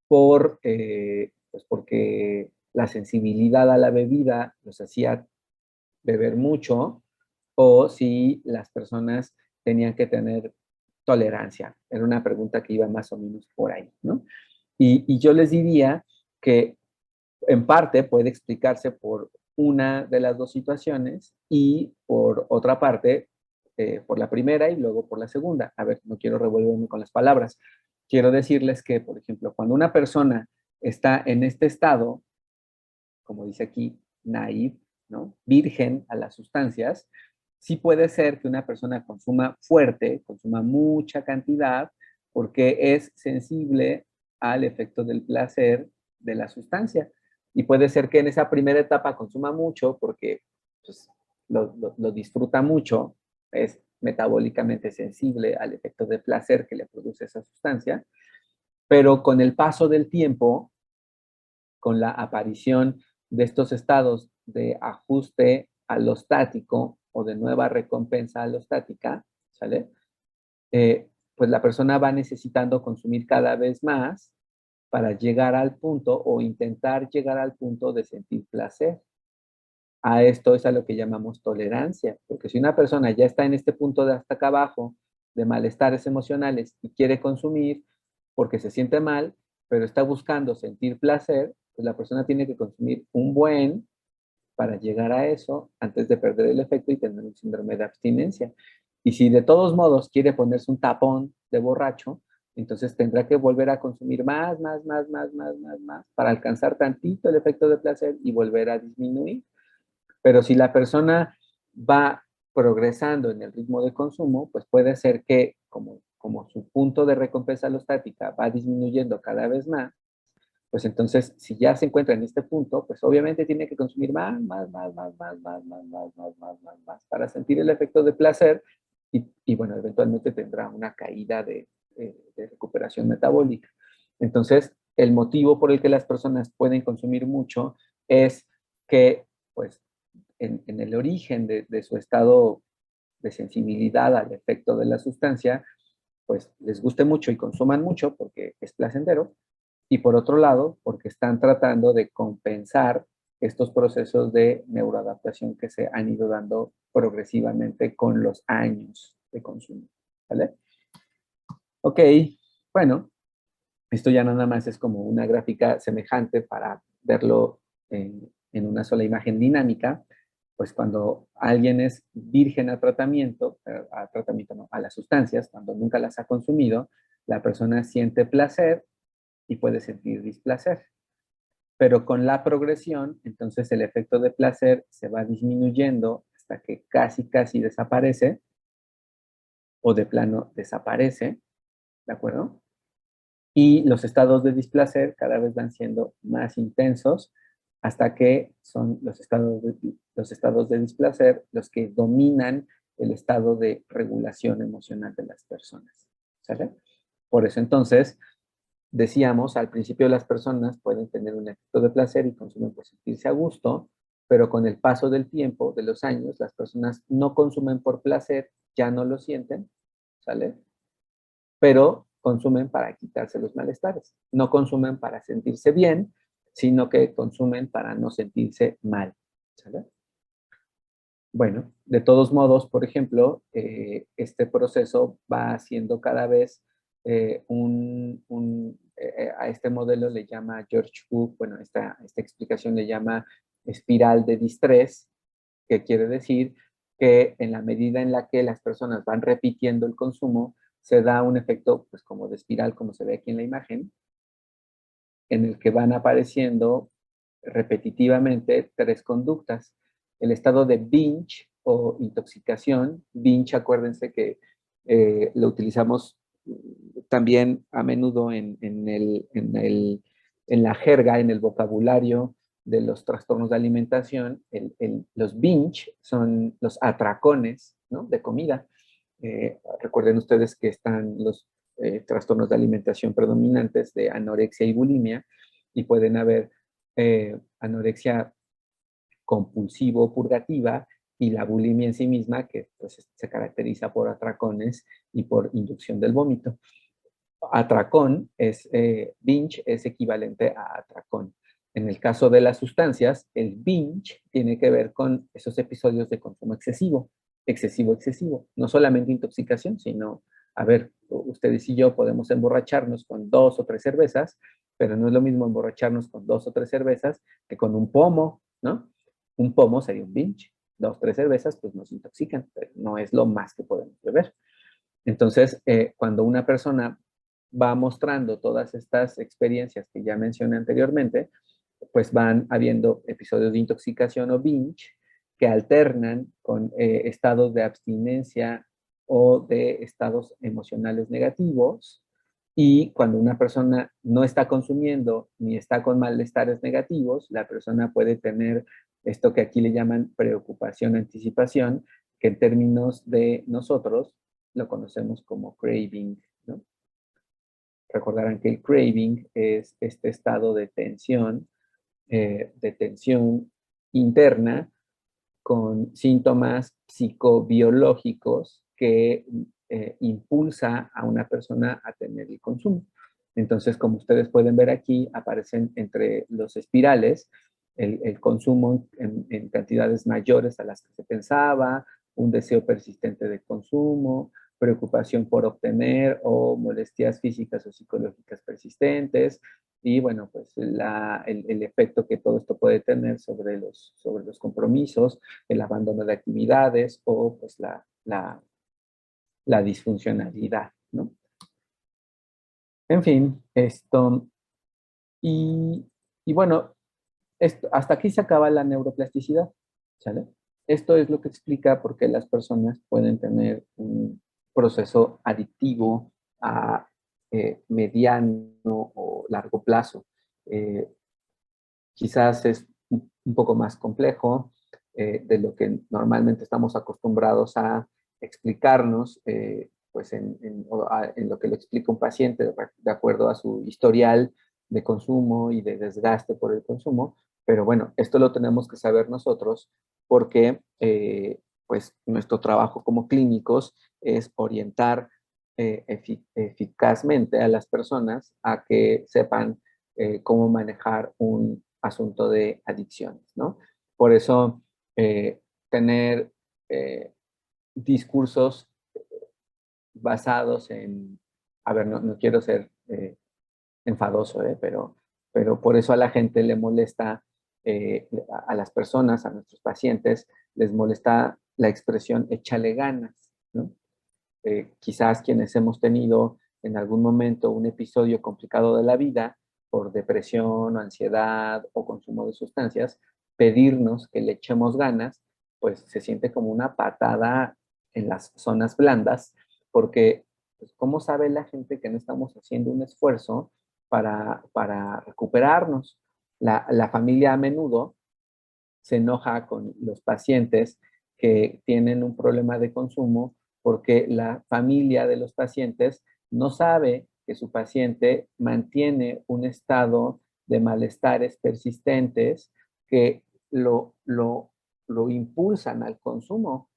S2: pues porque la sensibilidad a la bebida los hacía beber mucho, o si las personas tenían que tener tolerancia. Era una pregunta que iba más o menos por ahí, ¿no? Y yo les diría que en parte puede explicarse por una de las dos situaciones y por otra parte, por la primera y luego por la segunda. A ver, no quiero revolverme con las palabras. Quiero decirles que, por ejemplo, cuando una persona está en este estado, como dice aquí, naive, ¿no? Virgen a las sustancias, sí puede ser que una persona consuma fuerte, consuma mucha cantidad, porque es sensible al efecto del placer de la sustancia. Y puede ser que en esa primera etapa consuma mucho porque pues, lo disfruta mucho, es metabólicamente sensible al efecto de placer que le produce esa sustancia, pero con el paso del tiempo, con la aparición de estos estados de ajuste alostático o de nueva recompensa alostática, ¿sale? Pues la persona va necesitando consumir cada vez más para llegar al punto o intentar llegar al punto de sentir placer. A esto es a lo que llamamos tolerancia, porque si una persona ya está en este punto de hasta acá abajo de malestares emocionales y quiere consumir porque se siente mal, pero está buscando sentir placer, pues la persona tiene que consumir un buen para llegar a eso antes de perder el efecto y tener un síndrome de abstinencia. Y si de todos modos quiere ponerse un tapón de borracho, entonces tendrá que volver a consumir más para alcanzar tantito el efecto de placer y volver a disminuir. Pero si la persona va progresando en el ritmo de consumo, pues puede ser que como su punto de recompensa alostática va disminuyendo cada vez más, pues entonces si ya se encuentra en este punto, pues obviamente tiene que consumir más para sentir el efecto de placer y bueno, eventualmente tendrá una caída de recuperación metabólica. Entonces, el motivo por el que las personas pueden consumir mucho es que, pues, en el origen de su estado de sensibilidad al efecto de la sustancia, pues les guste mucho y consuman mucho porque es placentero, y por otro lado, porque están tratando de compensar estos procesos de neuroadaptación que se han ido dando progresivamente con los años de consumo. ¿Vale? Ok, bueno, esto ya nada más es como una gráfica semejante para verlo en una sola imagen dinámica. Pues cuando alguien es virgen a tratamiento no, a las sustancias, cuando nunca las ha consumido, la persona siente placer y puede sentir displacer. pero con la progresión, entonces el efecto de placer se va disminuyendo hasta que casi desaparece, o de plano desaparece, ¿de acuerdo? Y los estados de displacer cada vez van siendo más intensos hasta que son los estados de displacer los que dominan el estado de regulación emocional de las personas. ¿Sale? Por eso entonces decíamos, al principio las personas pueden tener un efecto de placer y consumen por sentirse a gusto, pero con el paso del tiempo, de los años, las personas no consumen por placer, ya no lo sienten, ¿sale? Pero consumen para quitarse los malestares. No consumen para sentirse bien, sino que consumen para no sentirse mal, ¿sale? Bueno, de todos modos, por ejemplo, este proceso va haciendo cada vez a este modelo le llama George Cook, bueno, esta explicación le llama espiral de distrés, que quiere decir que en la medida en la que las personas van repitiendo el consumo, se da un efecto, pues como de espiral, como se ve aquí en la imagen, en el que van apareciendo repetitivamente tres conductas. El estado de binge o intoxicación. Binge, acuérdense que lo utilizamos también a menudo en la jerga, en el vocabulario de los trastornos de alimentación. Los binge son los atracones, ¿no?, de comida. Recuerden ustedes que están los trastornos de alimentación predominantes de anorexia y bulimia, y pueden haber anorexia compulsivo-purgativa y la bulimia en sí misma, que pues, se caracteriza por atracones y por inducción del vómito. Atracón binge es equivalente a atracón. En el caso de las sustancias, el binge tiene que ver con esos episodios de consumo excesivo. No solamente intoxicación, sino, a ver, ustedes y yo podemos emborracharnos con 2 o 3 cervezas, pero no es lo mismo emborracharnos con 2 o 3 cervezas que con un pomo, ¿no? Un pomo sería un binge. 2 o 3 cervezas, pues nos intoxican, pero no es lo más que podemos beber. Entonces, cuando una persona va mostrando todas estas experiencias que ya mencioné anteriormente, pues van habiendo episodios de intoxicación o binge que alternan con estados de abstinencia o de estados emocionales negativos. Y cuando una persona no está consumiendo ni está con malestares negativos, la persona puede tener esto que aquí le llaman preocupación-anticipación, que en términos de nosotros lo conocemos como craving, ¿no? Recordarán que el craving es este estado de tensión interna con síntomas psicobiológicos que impulsa a una persona a tener el consumo. Entonces, como ustedes pueden ver aquí, aparecen entre los espirales el consumo en cantidades mayores a las que se pensaba, un deseo persistente de consumo, preocupación por obtener o molestias físicas o psicológicas persistentes, y bueno, pues el efecto que todo esto puede tener sobre los compromisos, el abandono de actividades o pues la disfuncionalidad, ¿no? En fin, y, y bueno, hasta aquí se acaba la neuroplasticidad, ¿sale? Esto es lo que explica por qué las personas pueden tener un proceso adictivo a mediano o largo plazo. Eh, Quizás es un poco más complejo de lo que normalmente estamos acostumbrados a explicarnos, pues en lo que le explica un paciente de acuerdo a su historial de consumo y de desgaste por el consumo. Pero bueno, esto lo tenemos que saber nosotros porque pues nuestro trabajo como clínicos es orientar eficazmente a las personas a que sepan cómo manejar un asunto de adicciones, ¿no? Por eso, tener discursos basados a ver, no quiero ser enfadoso, pero por eso a la gente le molesta, a las personas, a nuestros pacientes, les molesta la expresión échale ganas, ¿no? Quizás quienes hemos tenido en algún momento un episodio complicado de la vida, por depresión o ansiedad o consumo de sustancias, pedirnos que le echemos ganas, pues se siente como una patada en las zonas blandas, porque pues, ¿cómo sabe la gente que no estamos haciendo un esfuerzo para recuperarnos? La familia a menudo se enoja con los pacientes que tienen un problema de consumo porque la familia de los pacientes no sabe que su paciente mantiene un estado de malestares persistentes que lo impulsan al consumo.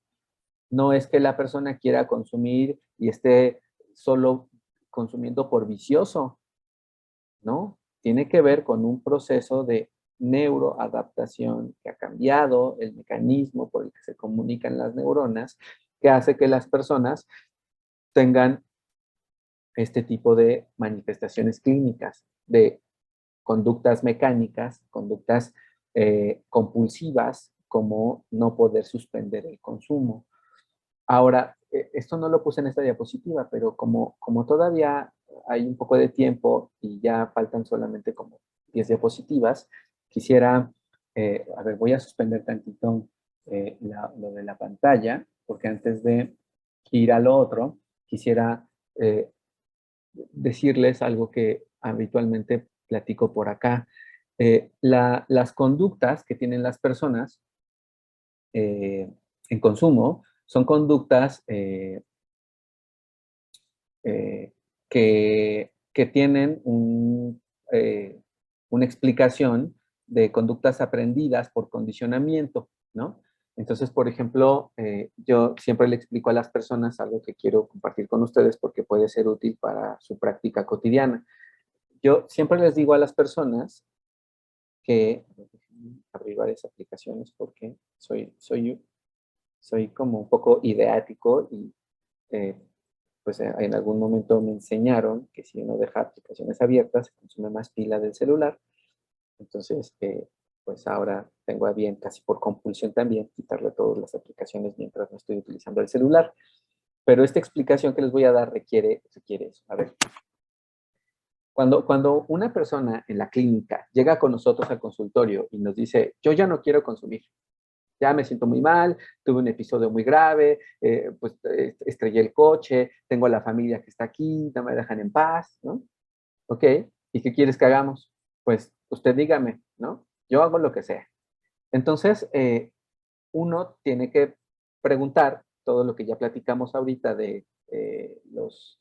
S2: No es que la persona quiera consumir y esté solo consumiendo por vicioso, ¿no? Tiene que ver con un proceso de neuroadaptación que ha cambiado el mecanismo por el que se comunican las neuronas, que hace que las personas tengan este tipo de manifestaciones clínicas, de conductas mecánicas, conductas compulsivas, como no poder suspender el consumo. Ahora, esto no lo puse en esta diapositiva, pero como todavía hay un poco de tiempo y ya faltan solamente como 10 diapositivas, quisiera, a ver, voy a suspender tantito lo de la pantalla, porque antes de ir a lo otro, quisiera eh, decirles algo que habitualmente platico por acá. Las conductas que tienen las personas en consumo son conductas eh, que tienen una explicación de conductas aprendidas por condicionamiento, ¿no? Entonces, por ejemplo, yo siempre le explico a las personas algo que quiero compartir con ustedes porque puede ser útil para su práctica cotidiana. Yo siempre les digo a las personas que, abrir varias aplicaciones porque soy como un poco ideático y eh, pues en algún momento me enseñaron que si uno deja aplicaciones abiertas, se consume más pila del celular. Entonces, pues ahora tengo a bien, casi por compulsión también, quitarle todas las aplicaciones mientras no estoy utilizando el celular. Pero esta explicación que les voy a dar requiere eso. A ver, cuando una persona en la clínica llega con nosotros al consultorio y nos dice, yo ya no quiero consumir, ya me siento muy mal, tuve un episodio muy grave, pues estrellé el coche, tengo a la familia que está aquí, no me dejan en paz, ¿no? Ok, ¿y qué quieres que hagamos? Pues usted dígame, ¿no? Yo hago lo que sea. Entonces, uno tiene que preguntar todo lo que ya platicamos ahorita de los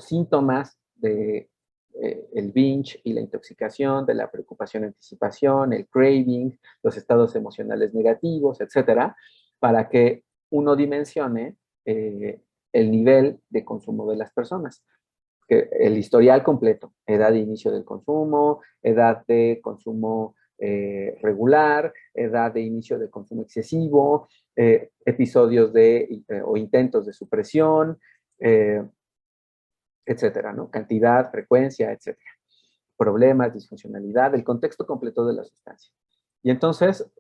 S2: síntomas de el binge y la intoxicación, de la preocupación, anticipación, el craving, los estados emocionales negativos, etcétera, para que uno dimensione el nivel de consumo de las personas. Que el historial completo, edad de inicio del consumo, edad de consumo regular, edad de inicio de consumo excesivo, episodios o intentos de supresión, eh, etcétera, ¿no? Cantidad, frecuencia, etcétera. Problemas, disfuncionalidad, el contexto completo de la sustancia. Y entonces,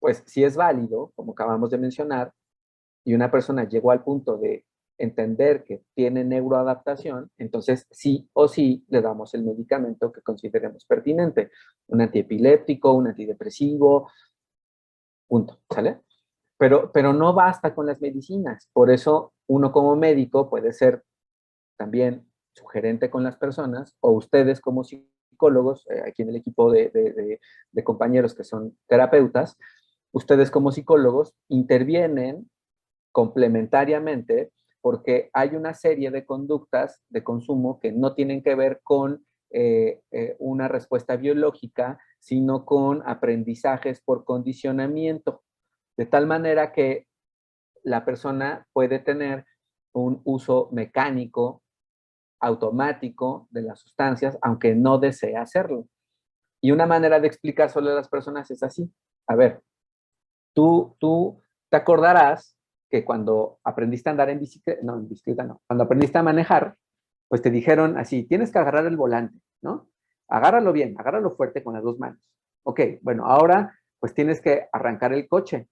S2: pues si es válido, como acabamos de mencionar, y una persona llegó al punto de entender que tiene neuroadaptación, entonces sí o sí le damos el medicamento que consideremos pertinente, un antiepiléptico, un antidepresivo, punto, ¿sale? Pero no basta con las medicinas, por eso uno como médico puede ser también sugerente con las personas, o ustedes como psicólogos, aquí en el equipo de compañeros que son terapeutas, ustedes como psicólogos intervienen complementariamente porque hay una serie de conductas de consumo que no tienen que ver con una respuesta biológica, sino con aprendizajes por condicionamiento, de tal manera que la persona puede tener un uso mecánico, automático de las sustancias, aunque no desea hacerlo. Y una manera de explicar solo a las personas es así. A ver, tú te acordarás que cuando aprendiste a andar en bicicleta no, cuando aprendiste a manejar, pues te dijeron así, tienes que agarrar el volante, ¿no? Agárralo bien, agárralo fuerte con las dos manos. Ok, bueno, ahora pues tienes que arrancar el coche.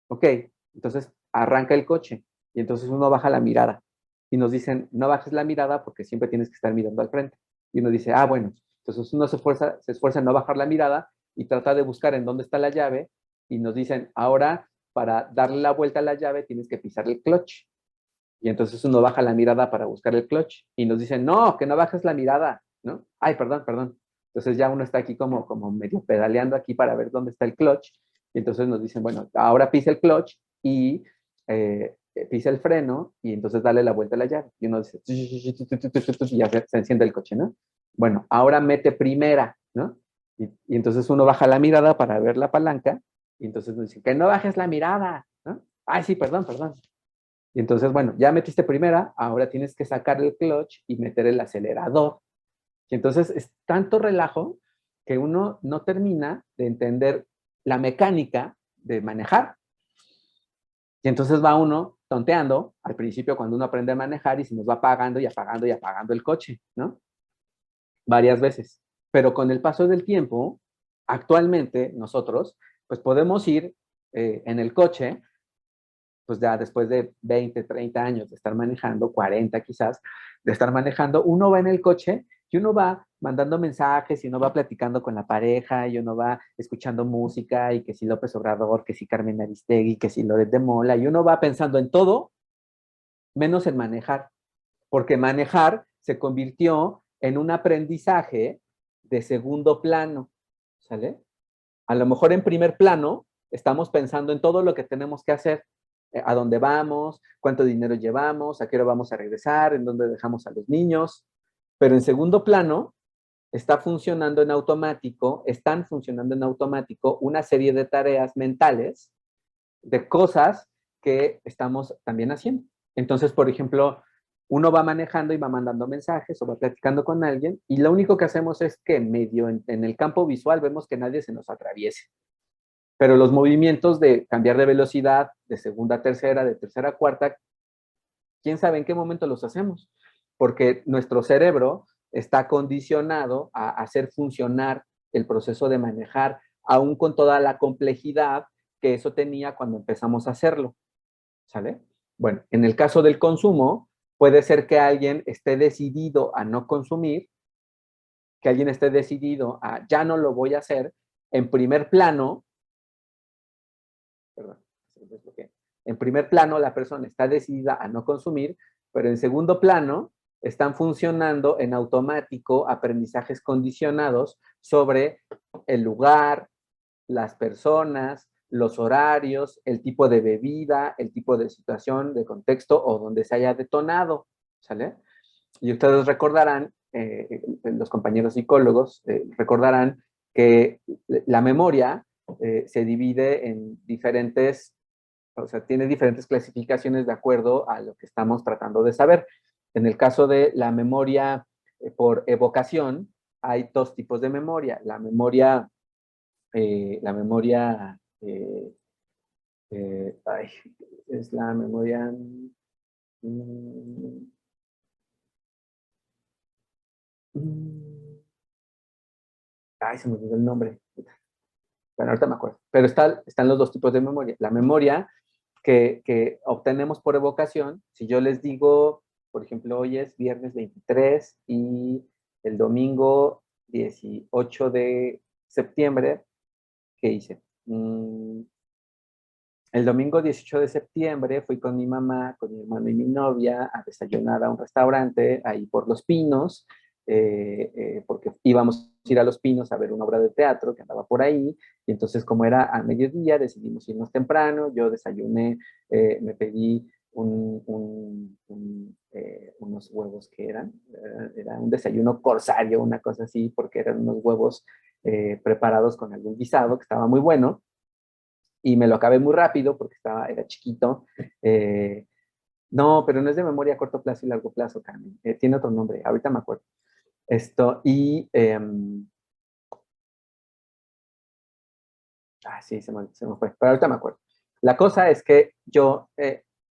S2: Ok, entonces arranca el coche y entonces uno baja la mirada y nos dicen, no bajes la mirada porque siempre tienes que estar mirando al frente. Y uno dice, ah, bueno, Entonces uno se esfuerza en no bajar la mirada y trata de buscar en dónde está la llave y nos dicen, ahora para darle la vuelta a la llave tienes que pisar el clutch. Y entonces uno baja la mirada para buscar el clutch y nos dicen, no, que no bajes la mirada, ¿no? Ay, perdón, perdón. Entonces ya uno está aquí como medio pedaleando aquí para ver dónde está el clutch. Y entonces nos dicen, bueno, ahora pisa el clutch y pisa el freno y entonces dale la vuelta a la llave. Y uno dice, y ya se enciende el coche, ¿no? Bueno, ahora mete primera, ¿no? Y entonces uno baja la mirada para ver la palanca y entonces nos dicen, que no bajes la mirada, ¿no? Ay, sí, perdón, perdón. Y entonces, bueno, ya metiste primera, ahora tienes que sacar el clutch y meter el acelerador. Y entonces es tanto relajo que uno no termina de entender la mecánica de manejar. Y entonces va uno tonteando al principio cuando uno aprende a manejar y se nos va apagando y apagando y apagando el coche, ¿no? Varias veces. Pero con el paso del tiempo, actualmente nosotros, pues podemos ir en el coche pues ya después de 20, 30 años de estar manejando, 40 quizás, de estar manejando, uno va en el coche y uno va mandando mensajes y uno va platicando con la pareja y uno va escuchando música y que si López Obrador, que si Carmen Aristegui, que si Loret de Mola y uno va pensando en todo menos en manejar, porque manejar se convirtió en un aprendizaje de segundo plano, ¿sale? A lo mejor en primer plano estamos pensando en todo lo que tenemos que hacer, a dónde vamos, cuánto dinero llevamos, a qué hora vamos a regresar, en dónde dejamos a los niños, pero en segundo plano está funcionando en automático, están funcionando en automático una serie de tareas mentales de cosas que estamos también haciendo. Entonces, por ejemplo, uno va manejando y va mandando mensajes o va platicando con alguien y lo único que hacemos es que medio en el campo visual vemos que nadie se nos atraviese. Pero los movimientos de cambiar de velocidad de segunda a tercera, de tercera a cuarta, quién sabe en qué momento los hacemos, porque nuestro cerebro está condicionado a hacer funcionar el proceso de manejar, aún con toda la complejidad que eso tenía cuando empezamos a hacerlo, ¿sale? Bueno, en el caso del consumo, puede ser que alguien esté decidido a no consumir, que alguien esté decidido a ya no lo voy a hacer, en primer plano, perdón, en primer plano la persona está decidida a no consumir, pero en segundo plano están funcionando en automático aprendizajes condicionados sobre el lugar, las personas, los horarios, el tipo de bebida, el tipo de situación, de contexto o donde se haya detonado, ¿sale? Y ustedes recordarán, los compañeros psicólogos recordarán que la memoria se divide en diferentes, o sea, tiene diferentes clasificaciones de acuerdo a lo que estamos tratando de saber. En el caso de la memoria por evocación, hay dos tipos de memoria. La memoria ay, es la memoria... Mm, mm, ay, se me olvidó el nombre. Bueno, ahorita me acuerdo. Pero están los dos tipos de memoria. La memoria que obtenemos por evocación, si yo les digo, por ejemplo, hoy es viernes 23 y el domingo 18 de septiembre, ¿qué hice? El domingo 18 de septiembre fui con mi mamá, con mi hermano y mi novia a desayunar a un restaurante ahí por Los Pinos, porque íbamos a ir a Los Pinos a ver una obra de teatro que andaba por ahí, y entonces como era a mediodía decidimos irnos temprano, yo desayuné, me pedí unos huevos que era un desayuno corsario, una cosa así, porque eran unos huevos preparados con algún guisado que estaba muy bueno, y me lo acabé muy rápido porque era chiquito. Eh, no, pero no es de memoria a corto plazo y largo plazo, Carmen. Tiene otro nombre, ahorita me acuerdo. Esto, y... sí, se me fue, pero ahorita me acuerdo. La cosa es que yo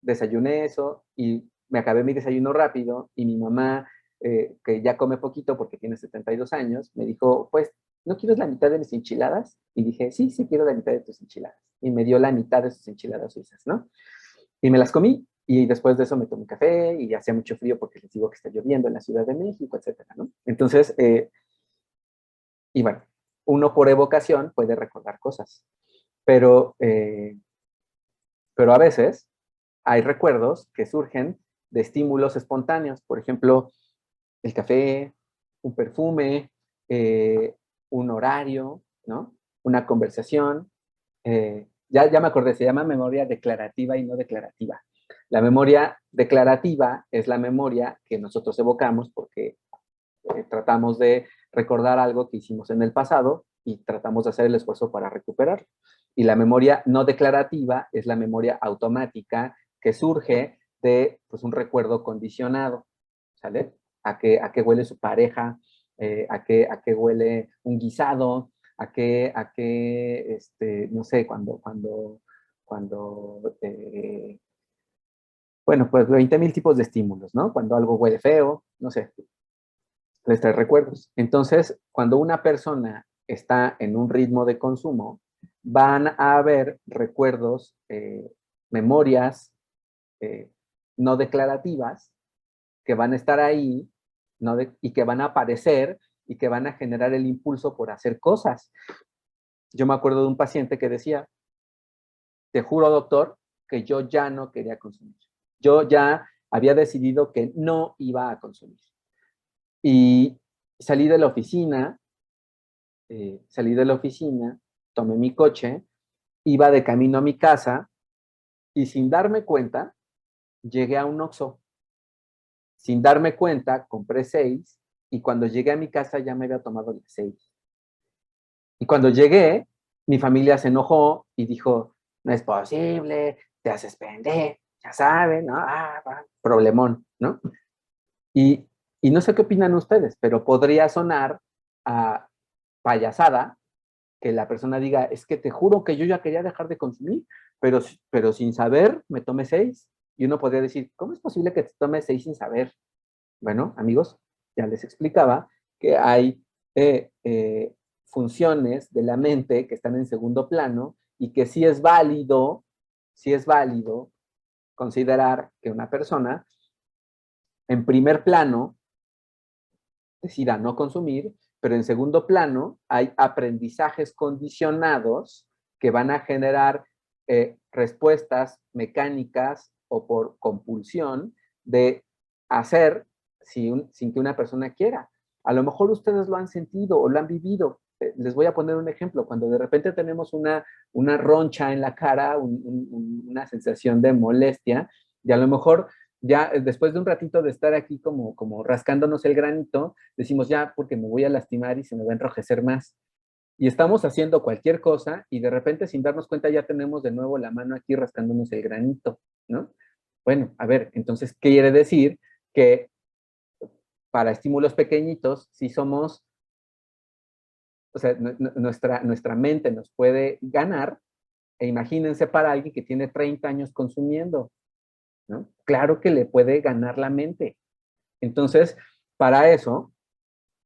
S2: desayuné eso y me acabé mi desayuno rápido y mi mamá, que ya come poquito porque tiene 72 años, me dijo, pues, ¿no quieres la mitad de mis enchiladas? Y dije, sí, sí quiero la mitad de tus enchiladas. Y me dio la mitad de sus enchiladas suizas, ¿no? Y me las comí y después de eso me tomé un café y hacía mucho frío porque les digo que está lloviendo en la Ciudad de México, etcétera, ¿no? Entonces, Y bueno, uno por evocación puede recordar cosas, pero a veces hay recuerdos que surgen de estímulos espontáneos. Por ejemplo, el café, un perfume, un horario, ¿no? Una conversación. Ya me acordé, se llama memoria declarativa y no declarativa. La memoria declarativa es la memoria que nosotros evocamos porque tratamos de recordar algo que hicimos en el pasado y tratamos de hacer el esfuerzo para recuperarlo. Y la memoria no declarativa es la memoria automática que surge de pues, un recuerdo condicionado, ¿sale? A qué huele su pareja, a qué huele un guisado, no sé, bueno, pues 20,000 tipos de estímulos, ¿no? Cuando algo huele feo, no sé, les trae recuerdos. Entonces, cuando una persona está en un ritmo de consumo, van a haber recuerdos, memorias eh, no declarativas que van a estar ahí, y que van a aparecer y que van a generar el impulso por hacer cosas. Yo me acuerdo de un paciente que decía, te juro, doctor, que yo ya no quería consumir. Yo ya había decidido que no iba a consumir. Y salí de la oficina, tomé mi coche, iba de camino a mi casa y sin darme cuenta, llegué a un Oxxo. Sin darme cuenta, compré 6 y cuando llegué a mi casa ya me había tomado las 6. Y cuando llegué, mi familia se enojó y dijo, no es posible, te haces pendejo, ya saben, ¿no? Problemón, ¿no? Y, y no sé qué opinan ustedes, pero podría sonar a payasada que la persona diga, es que te juro que yo ya quería dejar de consumir, pero sin saber me tomé 6. Y uno podría decir, ¿cómo es posible que te tomes 6 sin saber? Bueno, amigos, ya les explicaba que hay funciones de la mente que están en segundo plano y que sí es válido considerar que una persona en primer plano decida no consumir, pero en segundo plano hay aprendizajes condicionados que van a generar respuestas mecánicas o por compulsión de hacer sin que una persona quiera. A lo mejor ustedes lo han sentido o lo han vivido. Les voy a poner un ejemplo. Cuando de repente tenemos una roncha en la cara, una sensación de molestia, y a lo mejor ya después de un ratito de estar aquí como rascándonos el granito, decimos ya porque me voy a lastimar y se me va a enrojecer más. Y estamos haciendo cualquier cosa y de repente sin darnos cuenta ya tenemos de nuevo la mano aquí rascándonos el granito, ¿no? Bueno, a ver, entonces, ¿qué quiere decir? Que para estímulos pequeñitos, si somos, o sea, nuestra mente nos puede ganar, e imagínense para alguien que tiene 30 años consumiendo, ¿no? Claro que le puede ganar la mente. Entonces, para eso,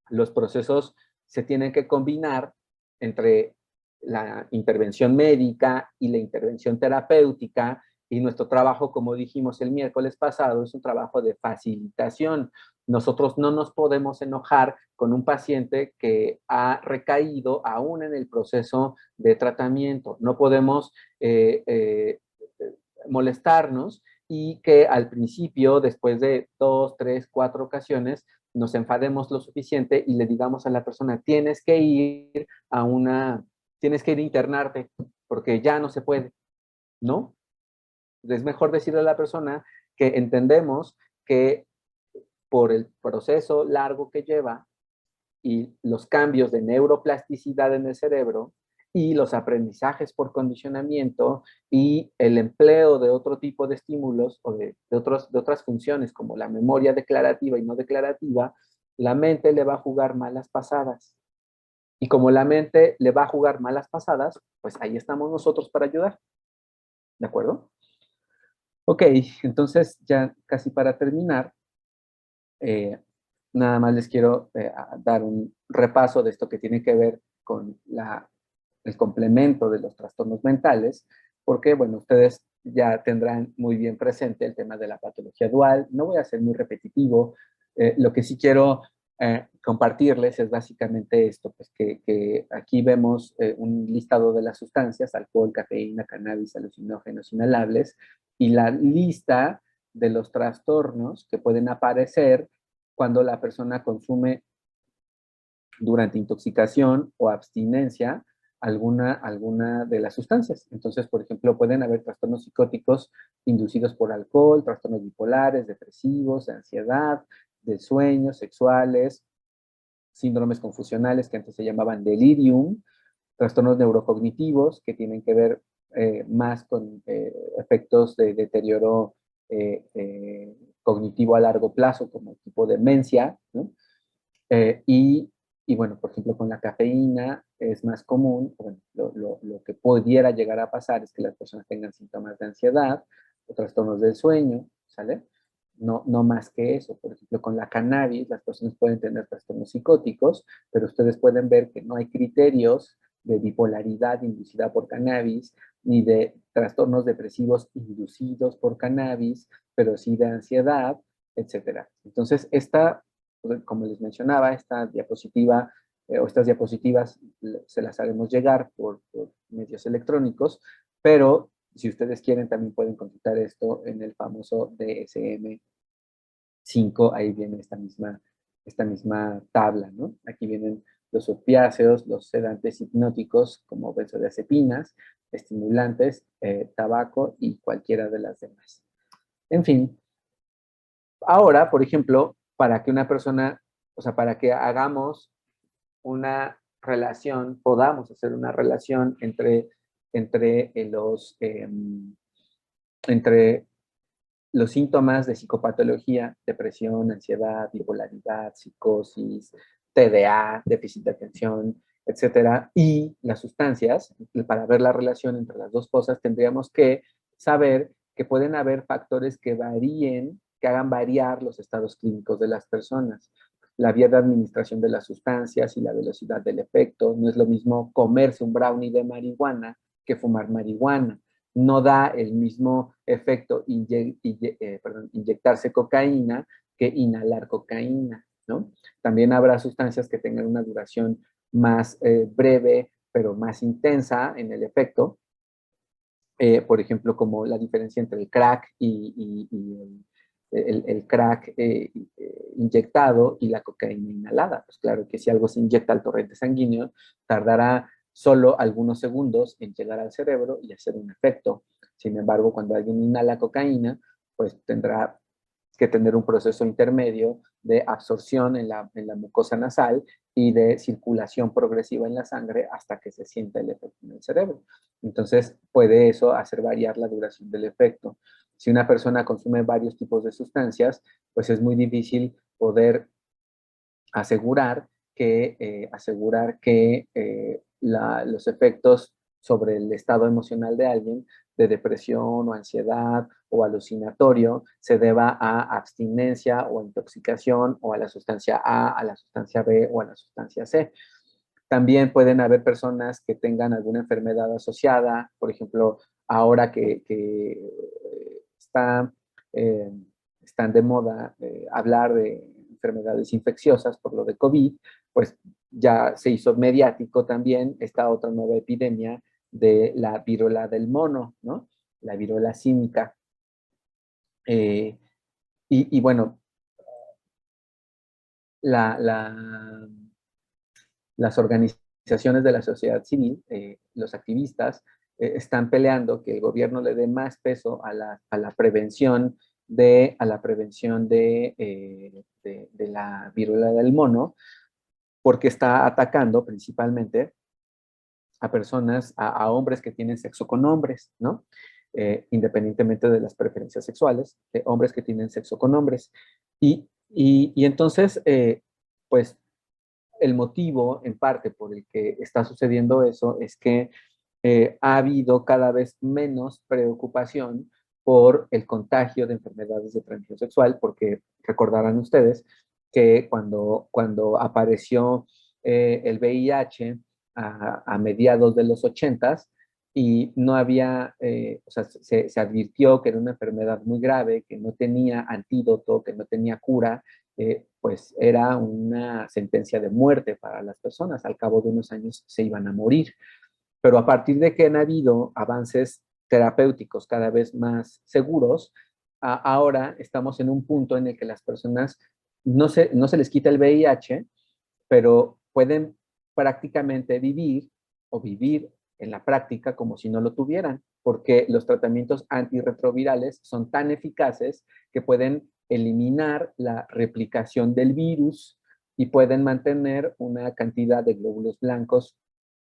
S2: los procesos se tienen que combinar entre la intervención médica y la intervención terapéutica, y nuestro trabajo, como dijimos el miércoles pasado, es un trabajo de facilitación. Nosotros no nos podemos enojar con un paciente que ha recaído aún en el proceso de tratamiento. No podemos molestarnos y que al principio, después de 2, 3, 4 ocasiones, nos enfademos lo suficiente y le digamos a la persona, tienes que ir a internarte, porque ya no se puede, ¿no? Es mejor decirle a la persona que entendemos que por el proceso largo que lleva y los cambios de neuroplasticidad en el cerebro y los aprendizajes por condicionamiento y el empleo de otro tipo de estímulos o de otras funciones como la memoria declarativa y no declarativa, la mente le va a jugar malas pasadas. Y como la mente le va a jugar malas pasadas, pues ahí estamos nosotros para ayudar. ¿De acuerdo? Ok, entonces ya casi para terminar, eh, nada más les quiero dar un repaso de esto que tiene que ver con el complemento de los trastornos mentales, porque, bueno, ustedes ya tendrán muy bien presente el tema de la patología dual. No voy a ser muy repetitivo. Lo que sí quiero compartirles es básicamente esto, pues que aquí vemos un listado de las sustancias, alcohol, cafeína, cannabis, alucinógenos, inhalables, y la lista de los trastornos que pueden aparecer cuando la persona consume durante intoxicación o abstinencia alguna de las sustancias. Entonces, por ejemplo, pueden haber trastornos psicóticos inducidos por alcohol, trastornos bipolares, depresivos, de ansiedad, de sueños sexuales, síndromes confusionales que antes se llamaban delirium, trastornos neurocognitivos que tienen que ver más con efectos de deterioro cognitivo a largo plazo, como tipo demencia, ¿no? Y, y, bueno, por ejemplo, con la cafeína es más común, bueno, lo que pudiera llegar a pasar es que las personas tengan síntomas de ansiedad o trastornos del sueño, ¿sale? No más que eso. Por ejemplo, con la cannabis, las personas pueden tener trastornos psicóticos, pero ustedes pueden ver que no hay criterios de bipolaridad inducida por cannabis, ni de trastornos depresivos inducidos por cannabis, pero sí de ansiedad, etcétera. Entonces, como les mencionaba, esta diapositiva o estas diapositivas se las haremos llegar por medios electrónicos, pero si ustedes quieren también pueden consultar esto en el famoso DSM-5, ahí viene esta misma tabla, ¿no? Aquí vienen los opiáceos, los sedantes hipnóticos como benzodiazepinas, estimulantes, tabaco y cualquiera de las demás. En fin, ahora, por ejemplo, para que una persona, o sea, para que hagamos una relación, podamos hacer una relación entre, entre los síntomas de psicopatología, depresión, ansiedad, bipolaridad, psicosis, TDA, déficit de atención, etcétera, y las sustancias, para ver la relación entre las dos cosas, tendríamos que saber que pueden haber factores que varíen, que hagan variar los estados clínicos de las personas. La vía de administración de las sustancias y la velocidad del efecto. No es lo mismo comerse un brownie de marihuana que fumar marihuana. No da el mismo efecto inyectarse cocaína que inhalar cocaína, ¿no? También habrá sustancias que tengan una duración más breve, pero más intensa en el efecto. Por ejemplo, como la diferencia entre el crack y el crack inyectado y la cocaína inhalada. Pues claro que si algo se inyecta al torrente sanguíneo, tardará solo algunos segundos en llegar al cerebro y hacer un efecto. Sin embargo, cuando alguien inhala cocaína, pues tendrá que tener un proceso intermedio de absorción en la mucosa nasal y de circulación progresiva en la sangre hasta que se sienta el efecto en el cerebro. Entonces, puede eso hacer variar la duración del efecto. Si una persona consume varios tipos de sustancias, pues es muy difícil poder asegurar que los efectos sobre el estado emocional de alguien, de depresión o ansiedad o alucinatorio, se deba a abstinencia o intoxicación o a la sustancia A, a la sustancia B o a la sustancia C. También pueden haber personas que tengan alguna enfermedad asociada, por ejemplo, ahora que está, eh, están de moda hablar de enfermedades infecciosas por lo de COVID, pues ya se hizo mediático también esta otra nueva epidemia de la viruela del mono, ¿no? La viruela símica. Eh, y bueno, la, la, las organizaciones de la sociedad civil, los activistas, están peleando que el gobierno le dé más peso a la prevención de la viruela del mono, porque está atacando principalmente a personas, a hombres que tienen sexo con hombres, ¿no? Independientemente de las preferencias sexuales, de hombres que tienen sexo con hombres. Y entonces, pues el motivo, en parte, por el que está sucediendo eso es que ha habido cada vez menos preocupación por el contagio de enfermedades de transmisión sexual, porque recordarán ustedes que cuando apareció el VIH a mediados de los 80s y no había, o sea, se advirtió que era una enfermedad muy grave, que no tenía antídoto, que no tenía cura, pues era una sentencia de muerte para las personas. Al cabo de unos años se iban a morir. Pero a partir de que han habido avances terapéuticos cada vez más seguros, ahora estamos en un punto en el que las personas no se les quita el VIH, pero pueden prácticamente vivir o vivir en la práctica como si no lo tuvieran, porque los tratamientos antirretrovirales son tan eficaces que pueden eliminar la replicación del virus y pueden mantener una cantidad de glóbulos blancos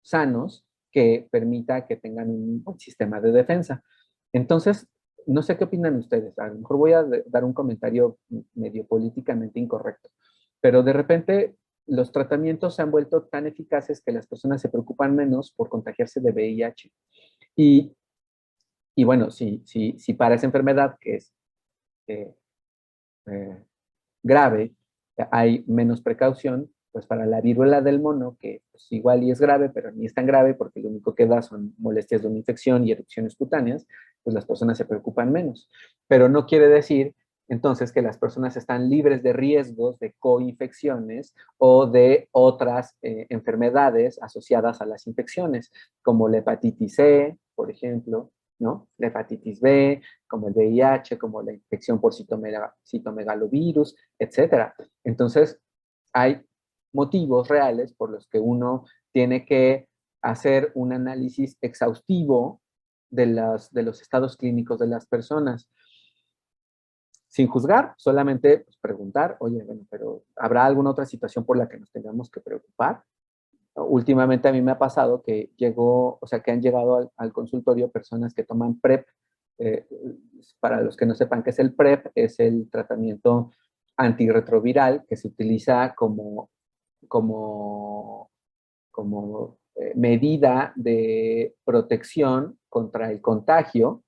S2: sanos que permita que tengan un buen sistema de defensa. Entonces, no sé qué opinan ustedes. A lo mejor voy a dar un comentario medio políticamente incorrecto, pero de repente los tratamientos se han vuelto tan eficaces que las personas se preocupan menos por contagiarse de VIH. Y, y bueno, si para esa enfermedad que es eh, eh, grave hay menos precaución, pues para la viruela del mono, que pues igual y es grave, pero ni es tan grave porque lo único que da son molestias de una infección y erupciones cutáneas, pues las personas se preocupan menos. Pero no quiere decir entonces que las personas están libres de riesgos de coinfecciones o de otras enfermedades asociadas a las infecciones, como la hepatitis C, por ejemplo, ¿no? La hepatitis B, como el VIH, como la infección por citomegalovirus, etcétera. Entonces, hay motivos reales por los que uno tiene que hacer un análisis exhaustivo de los estados clínicos de las personas. Sin juzgar, solamente pues, preguntar, oye, bueno, pero ¿habrá alguna otra situación por la que nos tengamos que preocupar? Últimamente a mí me ha pasado que que han llegado al consultorio personas que toman PrEP. Eh, para los que no sepan qué es el PrEP, es el tratamiento antirretroviral que se utiliza como, como medida de protección contra el contagio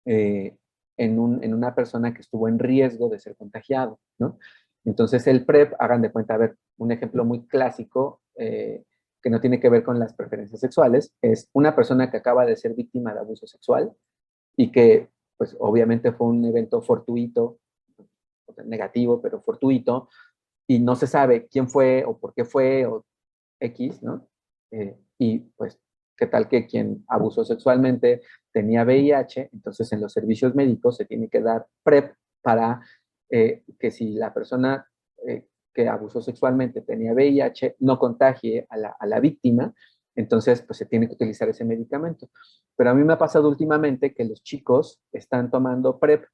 S2: eh, en una persona que estuvo en riesgo de ser contagiado, ¿no? Entonces el PrEP, hagan de cuenta, a ver, un ejemplo muy clásico que no tiene que ver con las preferencias sexuales, es una persona que acaba de ser víctima de abuso sexual y que, pues obviamente fue un evento fortuito, negativo, pero fortuito, y no se sabe quién fue o por qué fue o X, ¿no? Y pues, ¿qué tal que quien abusó sexualmente tenía VIH? Entonces, en los servicios médicos se tiene que dar PrEP para que si la persona que abusó sexualmente tenía VIH no contagie a la víctima, entonces, pues se tiene que utilizar ese medicamento. Pero a mí me ha pasado últimamente que los chicos están tomando PrEP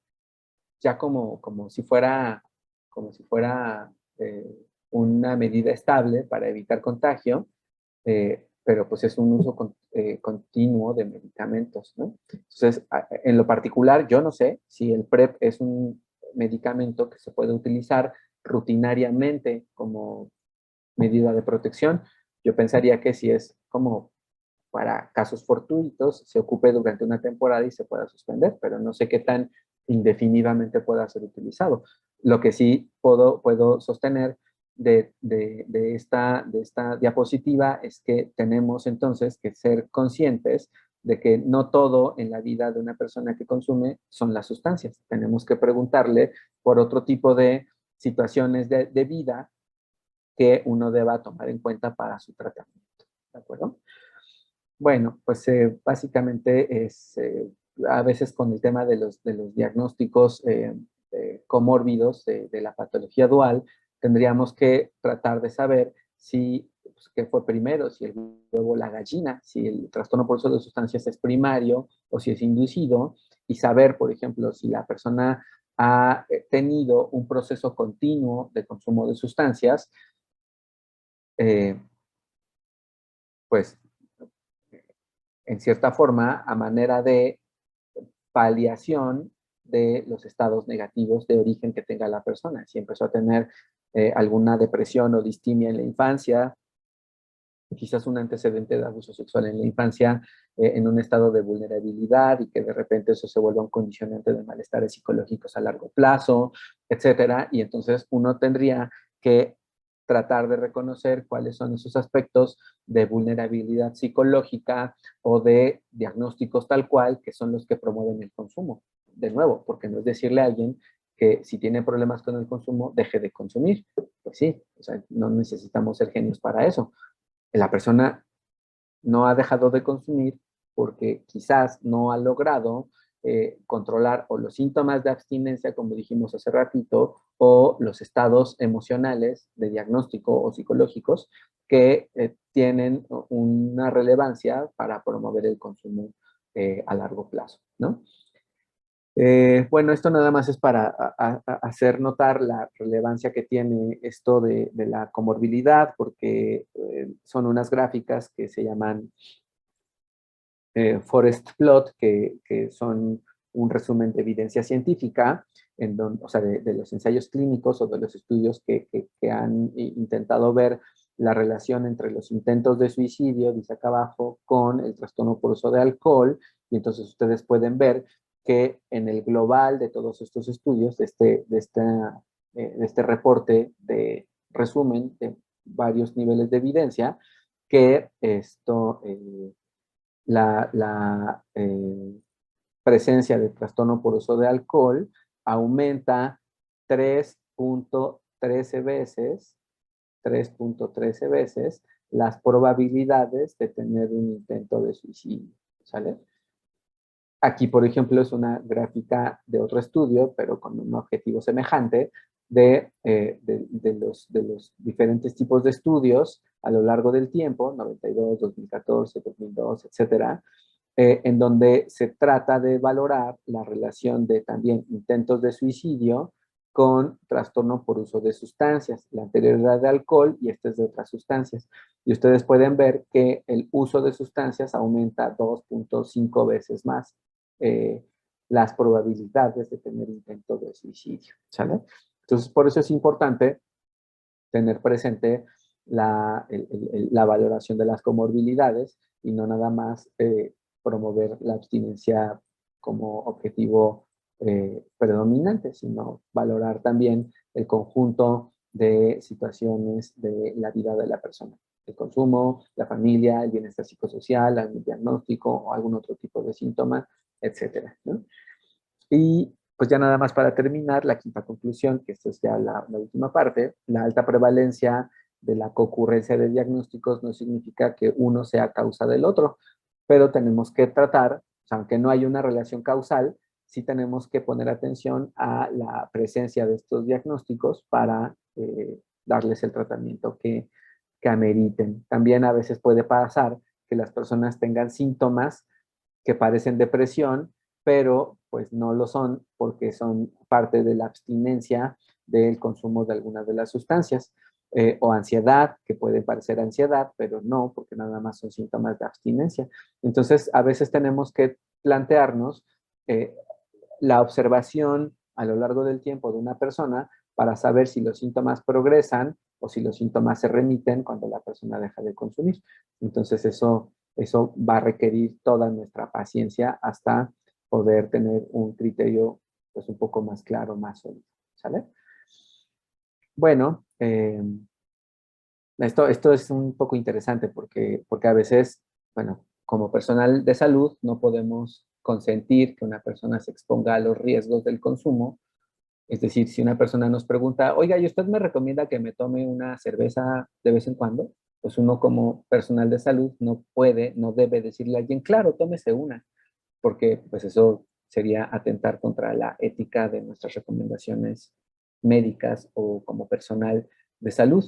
S2: ya como si fuera una medida estable para evitar contagio, pero pues es un uso continuo de medicamentos, ¿no? Entonces, en lo particular, yo no sé si el PrEP es un medicamento que se puede utilizar rutinariamente como medida de protección. Yo pensaría que si es como para casos fortuitos, se ocupe durante una temporada y se pueda suspender, pero no sé qué tan indefinidamente pueda ser utilizado. Lo que sí puedo sostener de esta diapositiva es que tenemos entonces que ser conscientes de que no todo en la vida de una persona que consume son las sustancias. Tenemos que preguntarle por otro tipo de situaciones de vida que uno deba tomar en cuenta para su tratamiento. ¿De acuerdo? Bueno, pues básicamente es a veces con el tema de los diagnósticos comórbidos de la patología dual, tendríamos que tratar de saber si pues, qué fue primero, si el huevo o la gallina, si el trastorno por uso de sustancias es primario o si es inducido, y saber, por ejemplo, si la persona ha tenido un proceso continuo de consumo de sustancias, eh, pues en cierta forma, a manera de paliación de los estados negativos de origen que tenga la persona. Si empezó a tener alguna depresión o distimia en la infancia, quizás un antecedente de abuso sexual en la infancia, en un estado de vulnerabilidad y que de repente eso se vuelva un condicionante de malestares psicológicos a largo plazo, etcétera. Y entonces uno tendría que tratar de reconocer cuáles son esos aspectos de vulnerabilidad psicológica o de diagnósticos tal cual que son los que promueven el consumo. De nuevo, porque no es decirle a alguien que si tiene problemas con el consumo, deje de consumir. Pues sí, o sea, no necesitamos ser genios para eso. La persona no ha dejado de consumir porque quizás no ha logrado controlar o los síntomas de abstinencia, como dijimos hace ratito, o los estados emocionales de diagnóstico o psicológicos que tienen una relevancia para promover el consumo a largo plazo, ¿no? Bueno, esto nada más es para hacer notar la relevancia que tiene esto de la comorbilidad, porque son unas gráficas que se llaman Forest Plot, que son un resumen de evidencia científica, en donde, o sea, de los ensayos clínicos o de los estudios que han intentado ver la relación entre los intentos de suicidio, dice acá abajo, con el trastorno por uso de alcohol, y entonces ustedes pueden ver que en el global de todos estos estudios, de este reporte de resumen de varios niveles de evidencia, que la presencia de trastorno por uso de alcohol aumenta 3.13 veces, 3.13 veces las probabilidades de tener un intento de suicidio, ¿sale? Aquí, por ejemplo, es una gráfica de otro estudio, pero con un objetivo semejante, de los diferentes tipos de estudios a lo largo del tiempo, 92, 2014, 2002, etcétera, en donde se trata de valorar la relación de también intentos de suicidio con trastorno por uso de sustancias. La anterior era de alcohol y esta es de otras sustancias. Y ustedes pueden ver que el uso de sustancias aumenta 2.5 veces más eh, las probabilidades de tener intento de suicidio, ¿sale? Entonces, por eso es importante tener presente la valoración de las comorbilidades y no nada más promover la abstinencia como objetivo predominante, sino valorar también el conjunto de situaciones de la vida de la persona. El consumo, la familia, el bienestar psicosocial, el diagnóstico o algún otro tipo de síntoma, etcétera, ¿no? Y pues ya nada más para terminar, la quinta conclusión, que esta es ya la última parte, la alta prevalencia de la concurrencia de diagnósticos no significa que uno sea causa del otro, pero tenemos que tratar, o sea, aunque no hay una relación causal, sí tenemos que poner atención a la presencia de estos diagnósticos para darles el tratamiento que ameriten. También a veces puede pasar que las personas tengan síntomas que parecen depresión, pero pues no lo son porque son parte de la abstinencia del consumo de algunas de las sustancias. O ansiedad, que puede parecer ansiedad, pero no, porque nada más son síntomas de abstinencia. Entonces, a veces tenemos que plantearnos eh, la observación a lo largo del tiempo de una persona para saber si los síntomas progresan o si los síntomas se remiten cuando la persona deja de consumir. Entonces, eso va a requerir toda nuestra paciencia hasta poder tener un criterio pues un poco más claro, más sólido, ¿sale? Bueno, esto es un poco interesante porque a veces, bueno, como personal de salud no podemos consentir que una persona se exponga a los riesgos del consumo. Es decir, si una persona nos pregunta, oiga, ¿y usted me recomienda que me tome una cerveza de vez en cuando? Pues uno como personal de salud no puede, no debe decirle a alguien, claro, tómese una, porque pues eso sería atentar contra la ética de nuestras recomendaciones médicas o como personal de salud.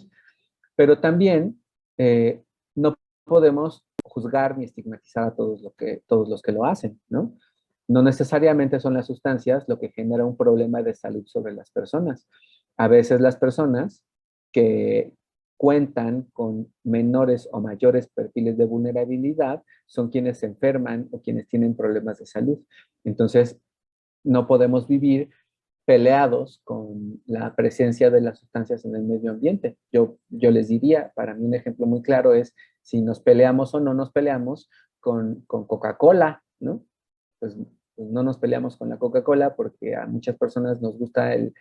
S2: Pero también no podemos juzgar ni estigmatizar a todos los que lo hacen, ¿no? No necesariamente son las sustancias lo que genera un problema de salud sobre las personas. A veces las personas que cuentan con menores o mayores perfiles de vulnerabilidad son quienes se enferman o quienes tienen problemas de salud. Entonces, no podemos vivir peleados con la presencia de las sustancias en el medio ambiente. Yo les diría, para mí un ejemplo muy claro es si nos peleamos o no nos peleamos con Coca-Cola, ¿no? Pues no nos peleamos con la Coca-Cola porque a muchas personas nos gusta el